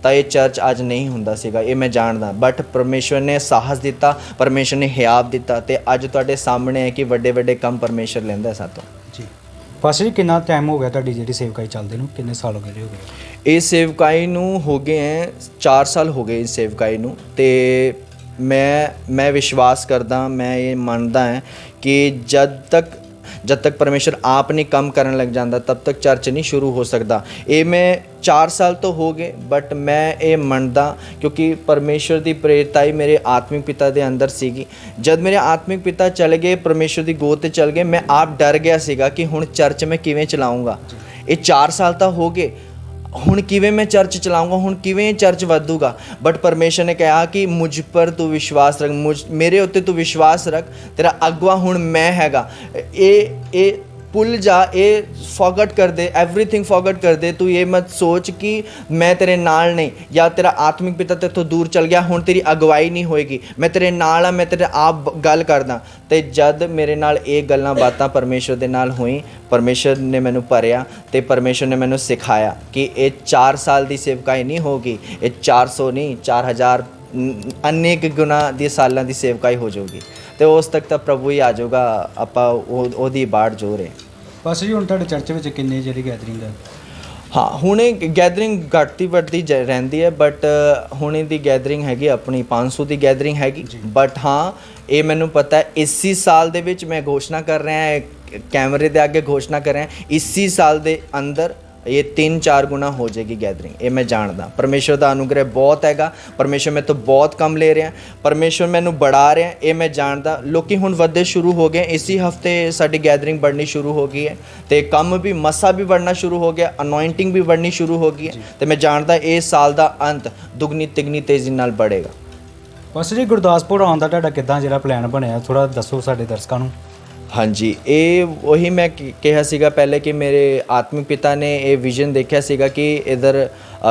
ਤਾਂ ਇਹ ਚਰਚ ਅੱਜ ਨਹੀਂ ਹੁੰਦਾ ਸੀਗਾ, ਇਹ ਮੈਂ ਜਾਣਦਾ। ਬਟ ਪਰਮੇਸ਼ਵਰ ਨੇ ਸਾਹਸ ਦਿੱਤਾ, ਪਰਮੇਸ਼ਵਰ ਨੇ ਹਿਆਬ ਦਿੱਤਾ ਤੇ ਅੱਜ ਤੁਹਾਡੇ ਸਾਹਮਣੇ ਹੈ ਕਿ ਵੱਡੇ ਕੰਮ ਪਰਮੇਸ਼ਵਰ ਲੈਂਦਾ ਸਾਤੋਂ ਜੀ। ਪਾਸਟਰ ਜੀ ਕਿੰਨਾ ਟਾਈਮ ਹੋ ਗਿਆ ਤੁਹਾਡੀ ਜਿਹੜੀ ਸੇਵਕਾਈ ਚੱਲਦੇ ਨੂੰ, ਕਿੰਨੇ ਸਾਲ ਹੋ ਗਏ? ਇਹ ਸੇਵਕਾਈ ਨੂੰ ਹੋ ਗਏ ਹੈ 4 ਸਾਲ ਹੋ ਗਏ ਇਸ ਸੇਵਕਾਈ ਨੂੰ। ਤੇ ਮੈਂ ਵਿਸ਼ਵਾਸ ਕਰਦਾ, ਮੈਂ ਇਹ ਮੰਨਦਾ ਹੈ ਕਿ ਜਦ तक परमेश्वर आप नहीं कम करने लग जाता तब तक चर्च नहीं शुरू हो सकता। ये मैं 4 साल तो हो गए बट मैं ये मनदा क्योंकि परमेश्वर की प्रेरिताई मेरे आत्मिक पिता के अंदर सीगी। जब मेरे आत्मिक पिता चले गए, परमेश्वर की गोद ते चल गए, मैं आप डर गया सीगा कि हुण चर्च मैं किवें चलाऊँगा। ये 4 साल तो हो गए, ਹੁਣ ਕਿਵੇਂ ਮੈਂ ਚਰਚ ਚਲਾਊਂਗਾ, ਹੁਣ ਕਿਵੇਂ ਚਰਚ ਵਧੂਗਾ। ਬਟ ਪਰਮੇਸ਼ਰ ਨੇ ਕਿਹਾ ਕਿ ਮੁਝ ਪਰ ਤੂੰ ਵਿਸ਼ਵਾਸ ਰੱਖ, ਮੇਰੇ ਉੱਤੇ ਤੂੰ ਵਿਸ਼ਵਾਸ ਰੱਖ, ਤੇਰਾ ਅਗਵਾ ਹੁਣ ਮੈਂ ਹੈਗਾ। ਇਹ भुल जा, ये फॉरगट कर दे, एवरीथिंग फॉरगट कर दे। तू ये मत सोच कि मैं तेरे नाल नहीं, या तेरा आत्मिक पिता तेरे तो दूर चल गया, हुण तेरी अगवाई नहीं होएगी, मैं तेरे नाल आ, मैं तेरे आप गल करदा। ते जद मेरे नाल ये गल्लां बातां परमेश्वर दे नाल होई, परमेश्वर ने मैनू भरिया ते परमेश्वर ने मैनू सिखाया कि ये 4 साल की सेवकाई नहीं होगी, ये 400 नहीं 4000 अनेक गुना दी सालां दी सेवकाई हो जाऊगी। तो उस तक तो प्रभु ही आ जाऊगा, आपां ओदी बाढ़ जो रहे। ਪਾਸਟਰ ਜੀ ਹੁਣ ਤੁਹਾਡੇ ਚਰਚ ਵਿੱਚ ਕਿੰਨੀ ਜਿਹੜੀ ਗੈਦਰਿੰਗ ਹੈ? ਹਾਂ ਹੁਣੇ ਗੈਦਰਿੰਗ ਘੱਟਦੀ ਵੱਧਦੀ ਰਹਿੰਦੀ ਹੈ, ਬਟ ਹੁਣੇ ਦੀ ਗੈਦਰਿੰਗ ਹੈਗੀ ਆਪਣੀ 500 ਦੀ ਗੈਦਰਿੰਗ ਹੈਗੀ। ਬਟ ਹਾਂ ਇਹ ਮੈਨੂੰ ਪਤਾ ਹੈ ਇसी ਸਾਲ ਦੇ ਵਿੱਚ ਮੈਂ ਘੋਸ਼ਣਾ ਕਰ ਰਿਹਾ ਹਾਂ, ਕੈਮਰੇ ਦੇ ਅੱਗੇ ਘੋਸ਼ਣਾ ਕਰ ਰਿਹਾ, इसी ਸਾਲ ਦੇ ਅੰਦਰ ये 3-4 गुना हो जाएगी गैदरिंग। ये मैं जानदा परमेश्वर का अनुग्रह बहुत हैगा, परमेश्वर मैं तो बहुत कम ले रहा, परमेश्वर मैनू बढ़ा रहा, ये मैं जानदा। लोकी हुण वधदे शुरू हो गए, इसी हफ्ते साडी गैदरिंग बढ़नी शुरू हो गई है, तो कम भी मसा भी बढ़ना शुरू हो गया, अनॉइंटिंग भी बढ़नी शुरू हो गई है। तो मैं जानदा इस साल का अंत दुगनी तिगनी तेज़ी नाल बढ़ेगा। ਪਾਸਟਰ ਜੀ ਗੁਰਦਾਸਪੁਰ ਆਉਣ ਦਾ ਤੁਹਾਡਾ ਕਿੱਦਾਂ ਜਿਹੜਾ ਪਲਾਨ ਬਣਿਆ, ਥੋੜਾ ਦੱਸੋ ਸਾਡੇ ਦਰਸ਼ਕਾਂ ਨੂੰ। ਹਾਂਜੀ ਇਹ ਉਹੀ ਮੈਂ ਕਿਹਾ ਸੀਗਾ ਪਹਿਲੇ ਕਿ ਮੇਰੇ ਆਤਮਿਕ ਪਿਤਾ ਨੇ ਇਹ ਵਿਜ਼ਨ ਦੇਖਿਆ ਸੀਗਾ ਕਿ ਇਧਰ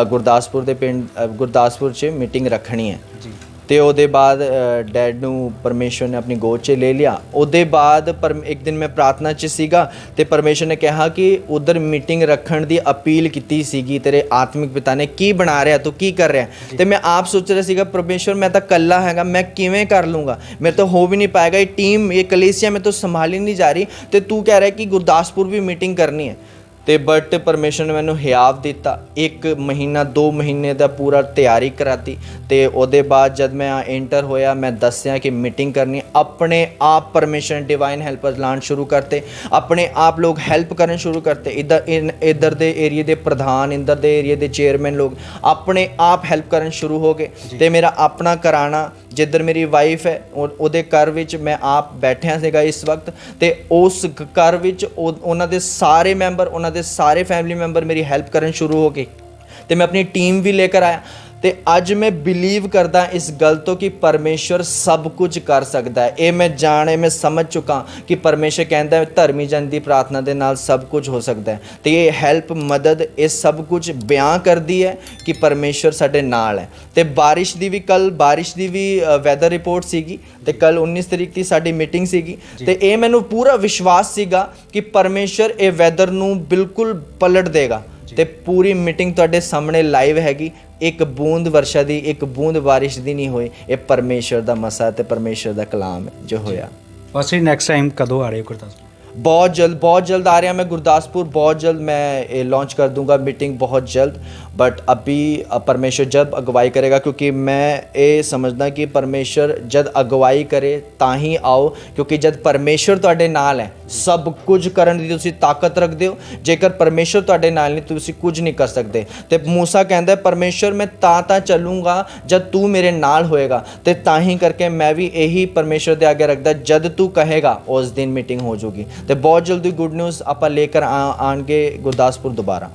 ਗੁਰਦਾਸਪੁਰ ਦੇ ਪਿੰਡ ਗੁਰਦਾਸਪੁਰ 'ਚ ਮੀਟਿੰਗ ਰੱਖਣੀ ਹੈ ਜੀ। ਤੇ ਉਹਦੇ ਬਾਅਦ ਡੈਡ ਨੂੰ ਪਰਮੇਸ਼ਵਰ ਨੇ ਆਪਣੀ ਗੋਦ 'ਚ ਲੈ ਲਿਆ। ਉਹਦੇ ਬਾਅਦ ਇੱਕ ਦਿਨ ਮੈਂ ਪ੍ਰਾਰਥਨਾ 'ਚ ਸੀਗਾ ਤੇ ਪਰਮੇਸ਼ਵਰ ਨੇ ਕਿਹਾ ਕਿ ਉਧਰ ਮੀਟਿੰਗ ਰੱਖਣ ਦੀ ਅਪੀਲ ਕੀਤੀ ਸੀਗੀ ਤੇਰੇ ਆਤਮਿਕ ਪਿਤਾ ਨੇ, ਕੀ ਬਣਾ ਰਿਹਾ ਤੂੰ, ਕੀ ਕਰ ਰਿਹਾ। ਤੇ ਮੈਂ ਆਪ ਸੋਚ ਰਿਹਾ ਸੀਗਾ ਪਰਮੇਸ਼ਵਰ ਮੈਂ ਤਾਂ ਇਕੱਲਾ ਹੈਗਾ, ਮੈਂ ਕਿਵੇਂ ਕਰ ਲੂੰਗਾ, ਮੇਰੇ ਤੋਂ ਹੋ ਵੀ ਨਹੀਂ ਪਾਏਗਾ, ਇਹ ਟੀਮ ਇਹ ਕਲੀਸਿਆ ਮੈਂ ਤੋਂ ਸੰਭਾਲੀ ਨਹੀਂ ਜਾ ਰਹੀ, ਤੇ ਤੂੰ ਕਹਿ ਰਿਹਾ ਕਿ ਗੁਰਦਾਸਪੁਰ ਵੀ ਮੀਟਿੰਗ ਕਰਨੀ ਹੈ। ਤੇ ਬਟ ਪਰਮੇਸ਼ਰ ਨੇ ਮੈਨੂੰ ਹਿਆਵ ਦਿੱਤਾ, 1 ਮਹੀਨਾ 2 ਮਹੀਨੇ ਦਾ ਪੂਰਾ ਤਿਆਰੀ ਕਰਾਤੀ। ਤੇ ਉਹਦੇ ਬਾਅਦ ਜਦ ਮੈਂ ਐਂਟਰ ਹੋਇਆ ਮੈਂ ਦੱਸਿਆ ਕਿ ਮੀਟਿੰਗ ਕਰਨੀ, ਆਪਣੇ ਆਪ ਪਰਮੇਸ਼ਰ ਨੇ ਡਿਵਾਈਨ ਹੈਲਪਰਸ ਲਾਉਣ ਸ਼ੁਰੂ ਕਰਤੇ, ਆਪਣੇ ਆਪ ਲੋਕ ਹੈਲਪ ਕਰਨ ਸ਼ੁਰੂ ਕਰਤੇ। ਇੱਧਰ ਦੇ ਏਰੀਏ ਦੇ ਪ੍ਰਧਾਨ, ਇੱਧਰ ਦੇ ਏਰੀਏ ਦੇ ਚੇਅਰਮੈਨ ਲੋਕ ਆਪਣੇ ਆਪ ਹੈਲਪ ਕਰਨ ਸ਼ੁਰੂ ਹੋ ਗਏ। ਤੇ ਮੇਰਾ ਆਪਣਾ ਘਰਾਣਾ ਜਿੱਧਰ ਮੇਰੀ ਵਾਈਫ ਹੈ ਉਹਦੇ ਘਰ ਵਿੱਚ ਮੈਂ ਆਪ ਬੈਠਿਆ ਸੀਗਾ ਇਸ ਵਕਤ, ਤੇ ਉਸ ਘਰ ਵਿੱਚ ਉਹਨਾਂ ਦੇ ਸਾਰੇ ਮੈਂਬਰ, ਉਹਨਾਂ ਦੇ ਸਾਰੇ ਫੈਮਿਲੀ ਮੈਂਬਰ ਮੇਰੀ ਹੈਲਪ ਕਰਨ ਸ਼ੁਰੂ ਹੋ ਗਏ, ਤੇ ਮੈਂ ਆਪਣੀ ਟੀਮ ਵੀ ਲੈ ਕੇ ਆਇਆ। ਤੇ ਅੱਜ ਮੈਂ ਬਿਲੀਵ ਕਰਦਾ ਇਸ ਗੱਲ ਤੋਂ ਕਿ ਪਰਮੇਸ਼ਵਰ ਸਭ ਕੁਝ ਕਰ ਸਕਦਾ ਹੈ। ਇਹ ਮੈਂ ਮੈਂ ਸਮਝ ਚੁੱਕਾ ਕਿ ਪਰਮੇਸ਼ਵਰ ਕਹਿੰਦਾ ਧਰਮੀ ਜਨ ਦੀ ਪ੍ਰਾਰਥਨਾ ਦੇ ਨਾਲ ਸਭ ਕੁਝ ਹੋ ਸਕਦਾ ਹੈ। ਤੇ ਇਹ ਹੈਲਪ ਮਦਦ ਇਹ ਸਭ ਕੁਝ ਬਿਆਨ ਕਰਦੀ ਹੈ ਕਿ ਪਰਮੇਸ਼ਵਰ ਸਾਡੇ ਨਾਲ ਹੈ। ਤੇ ਬਾਰਿਸ਼ ਦੀ ਵੀ ਵੈਦਰ ਰਿਪੋਰਟ ਸੀਗੀ, ਤੇ ਕੱਲ 19 ਤਰੀਕ ਦੀ ਸਾਡੀ ਮੀਟਿੰਗ ਸੀਗੀ, ਤੇ ਇਹ ਮੈਨੂੰ ਪੂਰਾ ਵਿਸ਼ਵਾਸ ਸੀਗਾ ਕਿ ਪਰਮੇਸ਼ਵਰ ਇਹ ਵੈਦਰ ਨੂੰ ਬਿਲਕੁਲ ਪਲਟ ਦੇਗਾ। ਤੇ ਪੂਰੀ ਮੀਟਿੰਗ ਤੁਹਾਡੇ ਸਾਹਮਣੇ ਲਾਈਵ ਹੈਗੀ, ਇੱਕ ਬੂੰਦ ਵਰਸ਼ਾ ਦੀ, ਇੱਕ ਬੂੰਦ ਬਾਰਿਸ਼ ਦੀ ਨਹੀਂ ਹੋਈ, ਇਹ ਪਰਮੇਸ਼ਰ ਦਾ ਮਸਾ ਤੇ ਪਰਮੇਸ਼ਰ ਦਾ ਕਲਾਮ ਹੈ ਜੋ ਹੋਇਆ। ਪਾਸਟਰ ਨੈਕਸਟ ਟਾਈਮ ਕਦੋਂ ਆ ਰਹੇ ਹੋ ਗੁਰਦਾਸਪੁਰ? बहुत जल्द आ रहा मैं गुरदासपुर, बहुत जल्द मैं लॉन्च कर दूंगा मीटिंग, बहुत जल्द। बट अभी परमेश्वर जब अगवाई करेगा, क्योंकि मैं ये समझदा कि परमेश्वर जब अगवाई करे ਤਾਂ ਹੀ ਆਓ, ਕਿਉਂਕਿ ਜਦ ਪਰਮੇਸ਼ਰ ਤੁਹਾਡੇ ਨਾਲ ਹੈ ਸਭ ਕੁਝ ਕਰਨ ਦੀ ਤੁਸੀਂ ਤਾਕਤ ਰੱਖਦੇ ਹੋ। ਜੇਕਰ ਪਰਮੇਸ਼ਰ ਤੁਹਾਡੇ ਨਾਲ ਨਹੀਂ ਤੁਸੀਂ ਕੁਝ ਨਹੀਂ ਕਰ ਸਕਦੇ। ਤੇ ਮੂਸਾ ਕਹਿੰਦਾ ਪਰਮੇਸ਼ਰ ਮੈਂ ਤਾਂ ਚੱਲੂੰਗਾ ਜਦ ਤੂੰ ਮੇਰੇ ਨਾਲ ਹੋਏਗਾ, ਤੇ ਤਾਂ ਹੀ ਕਰਕੇ ਮੈਂ ਵੀ ਇਹੀ ਪਰਮੇਸ਼ਰ ਦੇ ਅੱਗੇ ਰੱਖਦਾ, ਜਦ ਤੂੰ ਕਹੇਗਾ ਉਸ ਦਿਨ ਮੀਟਿੰਗ ਹੋ ਜਾਊਗੀ। ਤੇ ਬਹੁਤ ਜਲਦੀ ਗੁੱਡ ਨਿਊਜ਼ ਆਪਾਂ ਲੈ ਕੇ ਆਣਗੇ ਗੁਰਦਾਸਪੁਰ ਦੁਬਾਰਾ।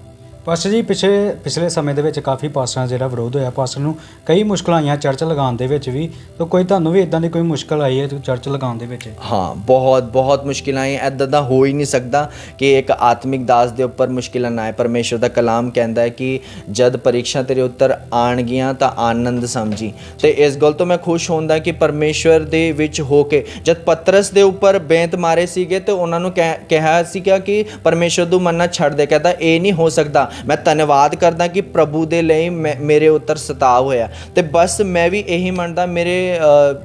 ਪਾਸਟਰ ਜੀ ਪਿਛਲੇ ਸਮੇਂ ਦੇ ਵਿੱਚ ਕਾਫੀ ਪਾਸਟਰਾਂ ਜਿਹੜਾ ਵਿਰੋਧ ਹੋਇਆ, ਪਾਸਟਰ ਨੂੰ ਕਈ ਮੁਸ਼ਕਲਾਂ ਆਈਆਂ ਚਰਚ ਲਗਾਉਣ ਦੇ ਵਿੱਚ ਵੀ, ਤਾਂ ਕੋਈ ਤੁਹਾਨੂੰ ਵੀ ਇਦਾਂ ਦੀ ਕੋਈ ਮੁਸ਼ਕਲ ਆਈ ਹੈ ਚਰਚ ਲਗਾਉਣ ਦੇ ਵਿੱਚ? ਹਾਂ ਬਹੁਤ ਮੁਸ਼ਕਿਲਾਂ ਆਈਆਂ। ਇੱਦਾਂ ਦਾ ਹੋ ਹੀ ਨਹੀਂ ਸਕਦਾ ਕਿ ਇੱਕ ਆਤਮਿਕ ਦਾਸ ਦੇ ਉੱਪਰ ਮੁਸ਼ਕਿਲਾਂ ਨਾ ਆਏ। ਪਰਮੇਸ਼ਰ ਦਾ ਕਲਾਮ ਕਹਿੰਦਾ ਹੈ ਕਿ ਜਦ ਪਰੀਖਿਆ ਤੇਰੇ ਉੱਤਰ ਆਣਗੀਆਂ ਤਾਂ ਆਨੰਦ ਸਮਝੀ। ਤੇ ਇਸ ਗੱਲ ਤੋਂ ਮੈਂ ਖੁਸ਼ ਹੁੰਦਾ ਕਿ ਪਰਮੇਸ਼ਰ ਦੇ ਵਿੱਚ ਹੋ ਕੇ ਜਦ ਪਤਰਸ ਦੇ ਉੱਪਰ ਬੇਂਤ ਮਾਰੇ ਸੀਗੇ ਤੇ ਉਹਨਾਂ ਨੂੰ ਕਿਹਾ ਸੀਗਾ ਕਿ ਪਰਮੇਸ਼ਰ ਨੂੰ ਮੰਨਣਾ ਛੱਡ ਦੇ। ਕਹਿੰਦਾ ਇਹ ਨਹੀਂ ਹੋ ਸਕਦਾ। ਮੈਂ ਧੰਨਵਾਦ ਕਰਦਾ ਕਿ ਪ੍ਰਭੂ ਦੇ ਲਈ ਮੇਰੇ ਉੱਤਰ ਸਤਾਵ ਹੋਇਆ। ਤੇ ਬਸ ਮੈਂ ਵੀ ਇਹੀ ਮੰਨਦਾ, ਮੇਰੇ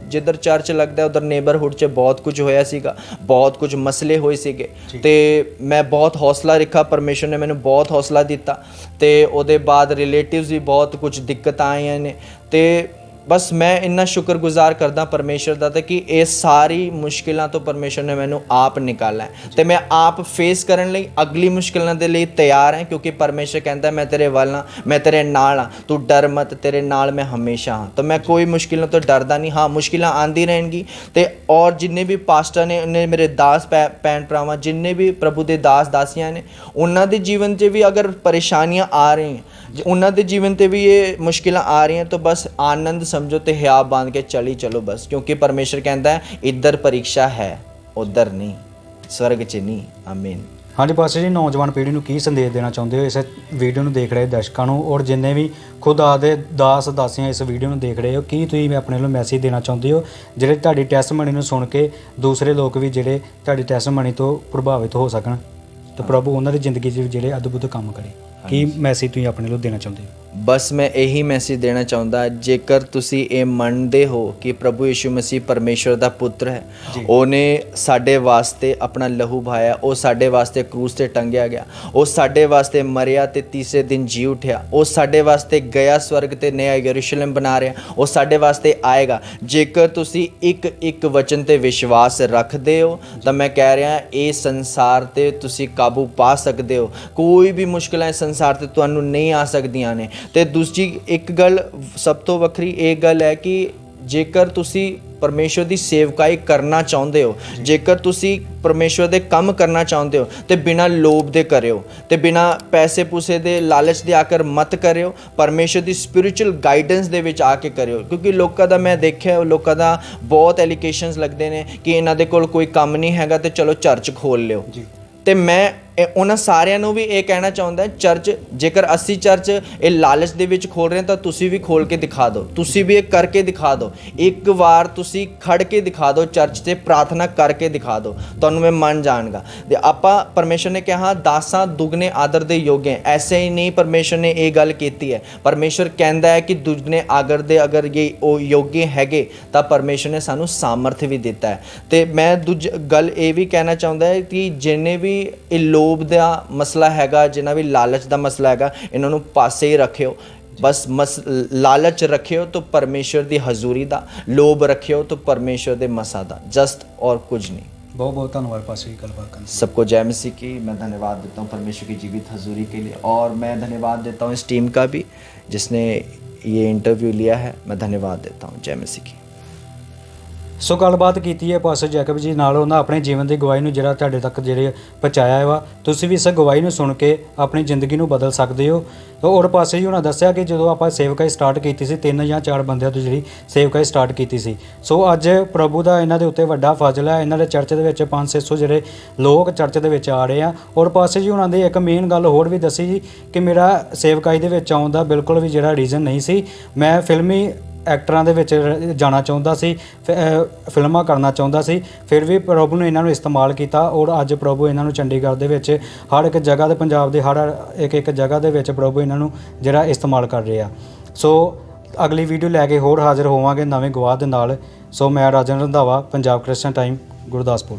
ਜਿੱਧਰ ਚਰਚ ਲੱਗਦਾ ਉਧਰ ਨੇਬਰਹੁੱਡ 'ਚ ਬਹੁਤ ਕੁਝ ਹੋਇਆ ਸੀਗਾ, ਬਹੁਤ ਕੁਝ ਮਸਲੇ ਹੋਏ ਸੀਗੇ, ਤੇ ਮੈਂ ਬਹੁਤ ਹੌਸਲਾ ਰੱਖਿਆ। ਪਰਮੇਸ਼ਰ ਨੇ ਮੈਨੂੰ ਬਹੁਤ ਹੌਸਲਾ ਦਿੱਤਾ। ਤੇ ਉਹਦੇ ਬਾਅਦ ਰਿਲੇਟਿਵਸ ਵੀ ਬਹੁਤ ਕੁਝ ਦਿੱਕਤਾਂ ਆਈਆਂ ਨੇ, ਤੇ ਬਸ ਮੈਂ ਇੰਨਾ ਸ਼ੁਕਰਗੁਜ਼ਾਰ ਕਰਦਾ ਪਰਮੇਸ਼ਰ ਦਾ ਤੇ ਕਿ ਇਹ ਸਾਰੀ ਮੁਸ਼ਕਿਲਾਂ ਤੋਂ ਪਰਮੇਸ਼ਰ ਨੇ ਮੈਨੂੰ ਆਪ ਨਿਕਾਲਿਆ, ਤੇ ਮੈਂ ਆਪ ਫੇਸ ਕਰਨ ਲਈ ਅਗਲੀ ਮੁਸ਼ਕਿਲਾਂ ਦੇ ਲਈ ਤਿਆਰ ਹਾਂ, ਕਿਉਂਕਿ ਪਰਮੇਸ਼ਰ ਕਹਿੰਦਾ ਮੈਂ ਤੇਰੇ ਵੱਲ ਹਾਂ, ਮੈਂ ਤੇਰੇ ਨਾਲ ਹਾਂ, ਤੂੰ ਡਰ ਮਤ, ਤੇਰੇ ਨਾਲ ਮੈਂ ਹਮੇਸ਼ਾ ਹਾਂ। ਤਾਂ ਮੈਂ ਕੋਈ ਮੁਸ਼ਕਿਲਾਂ ਤੋਂ ਡਰਦਾ ਨਹੀਂ। ਹਾਂ ਮੁਸ਼ਕਿਲਾਂ ਆਉਂਦੀ ਰਹਿਣਗੀ, ਤੇ ਔਰ ਜਿੰਨੇ ਵੀ ਪਾਸਟਰ ਨੇ, ਉਹਨੇ ਮੇਰੇ ਦਾਸ ਭੈਣ ਭਰਾਵਾਂ, ਜਿੰਨੇ ਵੀ ਪ੍ਰਭੂ ਦੇ ਦਾਸ ਦਾਸੀਆਂ ਨੇ, ਉਹਨਾਂ ਦੇ ਜੀਵਨ 'ਚ ਵੀ ਅਗਰ ਪਰੇਸ਼ਾਨੀਆਂ ਆ ਰਹੀਆਂ, ਉਹਨਾਂ ਦੇ ਜੀਵਨ 'ਤੇ ਵੀ ਇਹ ਮੁਸ਼ਕਿਲਾਂ ਆ ਰਹੀਆਂ, ਤਾਂ ਬਸ ਆਨੰਦ ਸਮਝੋ ਤੇ ਹਿਆ ਬਾਂਧ ਕੇ ਚਲੋ ਬਸ, ਕਿਉਂਕਿ ਪਰਮੇਸ਼ਰ ਕਹਿੰਦਾ ਹੈ ਇੱਧਰ ਪਰੀक्षा ਹੈ, ਉੱਧਰ ਨਹੀਂ। ਸਵਰਗ 'ਚ ਨਹੀਂ। ਆਮੀਨ। ਹਾਂਜੀ ਪਾਸਟਰ ਜੀ, ਨੌਜਵਾਨ ਪੀੜ੍ਹੀ ਨੂੰ ਕੀ ਸੰਦੇਸ਼ ਦੇਣਾ ਚਾਹੁੰਦੇ ਹੋ ਇਸ ਵੀਡੀਓ ਨੂੰ ਦੇਖ ਰਹੇ ਦਰਸ਼ਕਾਂ ਨੂੰ, ਔਰ ਜਿੰਨੇ ਵੀ ਖੁਦਾ ਦੇ ਦਾਸ ਦਾਸੀਆਂ ਇਸ ਵੀਡੀਓ ਨੂੰ ਦੇਖ ਰਹੇ ਹੋ, ਕੀ ਤੁਸੀਂ ਆਪਣੇ ਵੱਲੋਂ ਮੈਸੇਜ ਦੇਣਾ ਚਾਹੁੰਦੇ ਹੋ ਜਿਹੜੇ ਤੁਹਾਡੀ ਟੈਸਟਮਨੀ ਨੂੰ ਸੁਣ ਕੇ ਦੂਸਰੇ ਲੋਕ ਵੀ ਜਿਹੜੇ ਤੁਹਾਡੀ ਟੈਸਟਮਨੀ ਤੋਂ ਪ੍ਰਭਾਵਿਤ ਹੋ ਸਕਣ ਤੇ ਪ੍ਰਭੂ ਉਹਨਾਂ ਦੀ ਜ਼ਿੰਦਗੀ 'ਚ ਵੀ ਜਿਹੜੇ ਅਦਭੁਤ ਕੰਮ ਕਰੇ? ਕੀ ਮੈਸੇਜ ਤੁਸੀਂ ਆਪਣੇ ਵੱਲੋਂ ਦੇਣਾ ਚਾਹੁੰਦੇ ਹੋ? ਬਸ ਮੈਂ ਇਹੀ ਮੈਸੇਜ ਦੇਣਾ ਚਾਹੁੰਦਾ, ਜੇਕਰ ਤੁਸੀਂ ਇਹ ਮੰਨਦੇ ਹੋ ਕਿ ਪ੍ਰਭੂ ਯਿਸੂ ਮਸੀਹ ਪਰਮੇਸ਼ਵਰ ਦਾ ਪੁੱਤਰ ਹੈ, ਉਹਨੇ ਸਾਡੇ ਵਾਸਤੇ ਆਪਣਾ ਲਹੂ ਬਹਾਇਆ, ਉਹ ਸਾਡੇ ਵਾਸਤੇ ਕਰੂਸ ਤੇ ਟੰਗਿਆ ਗਿਆ, ਉਹ ਸਾਡੇ ਵਾਸਤੇ ਮਰਿਆ ਤੇ ਤੀਸਰੇ ਦਿਨ ਜੀ ਉਠਿਆ, ਉਹ ਸਾਡੇ ਵਾਸਤੇ ਗਿਆ ਸਵਰਗ ਤੇ ਨਇਆ ਯਰੂਸ਼ਲਮ ਬਣਾ ਰਿਹਾ, ਉਹ ਸਾਡੇ ਵਾਸਤੇ ਆਏਗਾ। ਜੇਕਰ ਤੁਸੀਂ ਇੱਕ ਵਚਨ ਤੇ ਵਿਸ਼ਵਾਸ ਰੱਖਦੇ ਹੋ ਤਾਂ ਮੈਂ ਕਹਿ ਰਿਹਾ ਇਹ ਸੰਸਾਰ ਤੇ ਤੁਸੀਂ ਕਾਬੂ ਪਾ ਸਕਦੇ ਹੋ। ਕੋਈ ਵੀ ਮੁਸ਼ਕਿਲਾਂ ਇਸ ਸੰਸਾਰ ਤੇ ਤੁਹਾਨੂੰ ਨਹੀਂ ਆ ਸਕਦੀਆਂ ਨੇ। ਤੇ ਦੂਜੀ ਇੱਕ ਗੱਲ ਸਭ ਤੋਂ ਵੱਖਰੀ ਇਹ ਗੱਲ ਹੈ ਕਿ ਜੇਕਰ ਤੁਸੀਂ ਪਰਮੇਸ਼ਵਰ ਦੀ ਸੇਵਕਾਈ ਕਰਨਾ ਚਾਹੁੰਦੇ ਹੋ, ਜੇਕਰ ਤੁਸੀਂ ਪਰਮੇਸ਼ਵਰ ਦੇ ਕੰਮ ਕਰਨਾ ਚਾਹੁੰਦੇ ਹੋ ਤੇ ਬਿਨਾਂ ਲੋਭ ਦੇ ਕਰਿਓ ਤੇ ਬਿਨਾਂ ਪੈਸੇ ਪੂਸੇ ਦੇ ਲਾਲਚ ਦੇ ਆਕਰ ਮਤ ਕਰਿਓ, ਪਰਮੇਸ਼ਵਰ ਦੀ ਸਪਿਰਿਚੁਅਲ ਗਾਈਡੈਂਸ ਦੇ ਵਿੱਚ ਆ ਕੇ ਕਰਿਓ। ਕਿਉਂਕਿ ਲੋਕਾਂ ਦਾ ਮੈਂ ਦੇਖਿਆ, ਲੋਕਾਂ ਦਾ ਬਹੁਤ ਐਲੀਗੇਸ਼ਨਸ ਲੱਗਦੇ ਨੇ ਕਿ ਇਹਨਾਂ ਦੇ ਕੋਲ ਕੋਈ ਕੰਮ ਨਹੀਂ ਹੈਗਾ ਤੇ ਚਲੋ ਚਰਚ ਖੋਲ ਲਿਓ। ਤੇ ਮੈਂ ਉਹਨਾਂ ਸਾਰਿਆਂ ਨੂੰ ਵੀ ਇਹ ਕਹਿਣਾ ਚਾਹੁੰਦਾ, ਚਰਚ ਜੇਕਰ ਅਸੀਂ ਚਰਚ ਇਹ ਲਾਲਚ ਦੇ ਵਿੱਚ ਖੋਲ ਰਹੇ ਤਾਂ ਤੁਸੀਂ ਵੀ ਖੋਲ ਕੇ ਦਿਖਾ ਦਿਓ, ਤੁਸੀਂ ਵੀ ਇਹ ਕਰਕੇ ਦਿਖਾ ਦਿਓ। ਇੱਕ ਵਾਰ ਤੁਸੀਂ ਖੜ ਕੇ ਦਿਖਾ ਦਿਓ ਚਰਚ 'ਤੇ, ਪ੍ਰਾਰਥਨਾ ਕਰਕੇ ਦਿਖਾ ਦਿਓ, ਤੁਹਾਨੂੰ ਮੈਂ ਮੰਨ ਜਾਣਗਾ। ਤੇ ਆਪਾਂ ਪਰਮੇਸ਼ਰ ਨੇ ਕਿਹਾ ਦਾਸਾਂ ਦੁੱਗਣੇ ਆਦਰ ਦੇ ਯੋਗ ਹੈ, ਐਸੇ ਹੀ ਨਹੀਂ ਪਰਮੇਸ਼ਰ ਨੇ ਇਹ ਗੱਲ ਕੀਤੀ ਹੈ। ਪਰਮੇਸ਼ਰ ਕਹਿੰਦਾ ਹੈ ਕਿ ਦੁੱਗਣੇ ਆਦਰ ਦੇ ਅਗਰ ਇਹ ਉਹ ਯੋਗੇ ਹੈਗੇ ਤਾਂ ਪਰਮੇਸ਼ਰ ਨੇ ਸਾਨੂੰ ਸਾਮਰਥ ਵੀ ਦਿੱਤਾ ਹੈ। ਤੇ ਮੈਂ ਗੱਲ ਇਹ ਵੀ ਕਹਿਣਾ ਚਾਹੁੰਦਾ ਹੈ ਕਿ ਜਿੰਨੇ ਵੀ ਇਹ ਲੋਭ ਦਾ ਮਸਲਾ ਹੈਗਾ, ਜਿੰਨਾ ਵੀ ਲਾਲਚ ਦਾ ਮਸਲਾ ਹੈਗਾ, ਇਹਨਾਂ ਨੂੰ ਪਾਸੇ ਹੀ ਰੱਖਿਓ। ਬਸ ਲਾਲਚ ਰੱਖਿਓ ਤਾਂ ਪਰਮੇਸ਼ਰ ਦੀ ਹਜ਼ੂਰੀ ਦਾ, ਲੋਭ ਰੱਖਿਓ ਤਾਂ ਪਰमेश्वर ਦੇ मसा ਦਾ, जस्ट और कुछ नहीं। बहुत बहुत धन्यवाद पास्टर जी गलबात करने। सबको जय मसीह की मैं धन्यवाद देता हूँ परमेश्वर की जीवित हजूरी के लिए, और मैं धन्यवाद देता हूँ इस टीम का भी जिसने ये इंटरव्यू लिया है। मैं धन्यवाद देता हूँ। जय मसीह की। ਸੋ ਗੱਲਬਾਤ ਕੀਤੀ ਹੈ ਪਾਸਟਰ ਜੈਕਬ ਜੀ ਨਾਲ, ਉਹਨਾਂ ਆਪਣੇ ਜੀਵਨ ਦੀ ਗਵਾਹੀ ਨੂੰ ਜਿਹੜਾ ਤੁਹਾਡੇ ਤੱਕ ਜਿਹੜੇ ਪਹੁੰਚਾਇਆ ਵਾ। ਤੁਸੀਂ ਵੀ ਇਸ ਗਵਾਹੀ ਨੂੰ ਸੁਣ ਕੇ ਆਪਣੀ ਜ਼ਿੰਦਗੀ ਨੂੰ ਬਦਲ ਸਕਦੇ ਹੋ। ਔਰ ਪਾਸਟਰ ਜੀ ਉਹਨਾਂ ਦੱਸਿਆ ਕਿ ਜਦੋਂ ਆਪਾਂ ਸੇਵਕਾਈ ਸਟਾਰਟ ਕੀਤੀ ਸੀ 3 ਜਾਂ 4 ਬੰਦਿਆਂ ਤੋਂ ਜਿਹੜੀ ਸੇਵਕਾਈ ਸਟਾਰਟ ਕੀਤੀ ਸੀ। ਸੋ ਅੱਜ ਪ੍ਰਭੂ ਦਾ ਇਹਨਾਂ ਦੇ ਉੱਤੇ ਵੱਡਾ ਫਜ਼ਲ ਹੈ। ਇਹਨਾਂ ਦੇ ਚਰਚ ਦੇ ਵਿੱਚ 500-600 ਜਿਹੜੇ ਲੋਕ ਚਰਚ ਦੇ ਵਿੱਚ ਆ ਰਹੇ ਆ। ਔਰ ਪਾਸਟਰ ਜੀ ਉਹਨਾਂ ਦੀ ਇੱਕ ਮੇਨ ਗੱਲ ਹੋਰ ਵੀ ਦੱਸੀ ਜੀ ਕਿ ਮੇਰਾ ਸੇਵਕਾਈ ਦੇ ਵਿੱਚ ਆਉਣ ਦਾ ਬਿਲਕੁਲ ਵੀ ਜਿਹੜਾ ਰੀਜ਼ਨ ਨਹੀਂ ਸੀ, ਮੈਂ ਫਿਲਮੀ ਐਕਟਰਾਂ ਦੇ ਵਿੱਚ ਜਾਣਾ ਚਾਹੁੰਦਾ ਸੀ, ਫਿਲਮਾਂ ਕਰਨਾ ਚਾਹੁੰਦਾ ਸੀ। ਫਿਰ ਵੀ ਪ੍ਰਭੂ ਨੇ ਇਹਨਾਂ ਨੂੰ ਇਸਤੇਮਾਲ ਕੀਤਾ, ਔਰ ਅੱਜ ਪ੍ਰਭੂ ਇਹਨਾਂ ਨੂੰ ਚੰਡੀਗੜ੍ਹ ਦੇ ਵਿੱਚ ਹਰ ਇੱਕ ਜਗ੍ਹਾ ਤੇ, ਪੰਜਾਬ ਦੇ ਹਰ ਇੱਕ ਜਗ੍ਹਾ ਦੇ ਵਿੱਚ ਪ੍ਰਭੂ ਇਹਨਾਂ ਨੂੰ ਜਿਹੜਾ ਇਸਤੇਮਾਲ ਕਰ ਰਹੇ ਆ। ਸੋ ਅਗਲੀ ਵੀਡੀਓ ਲੈ ਕੇ ਹੋਰ ਹਾਜ਼ਰ ਹੋਵਾਂਗੇ ਨਵੇਂ ਗਵਾਹ ਦੇ ਨਾਲ। ਸੋ ਮੈਂ ਰਾਜਨ ਰੰਧਾਵਾ, ਪੰਜਾਬ ਕ੍ਰਿਸਚਨ ਟਾਈਮ, ਗੁਰਦਾਸਪੁਰ।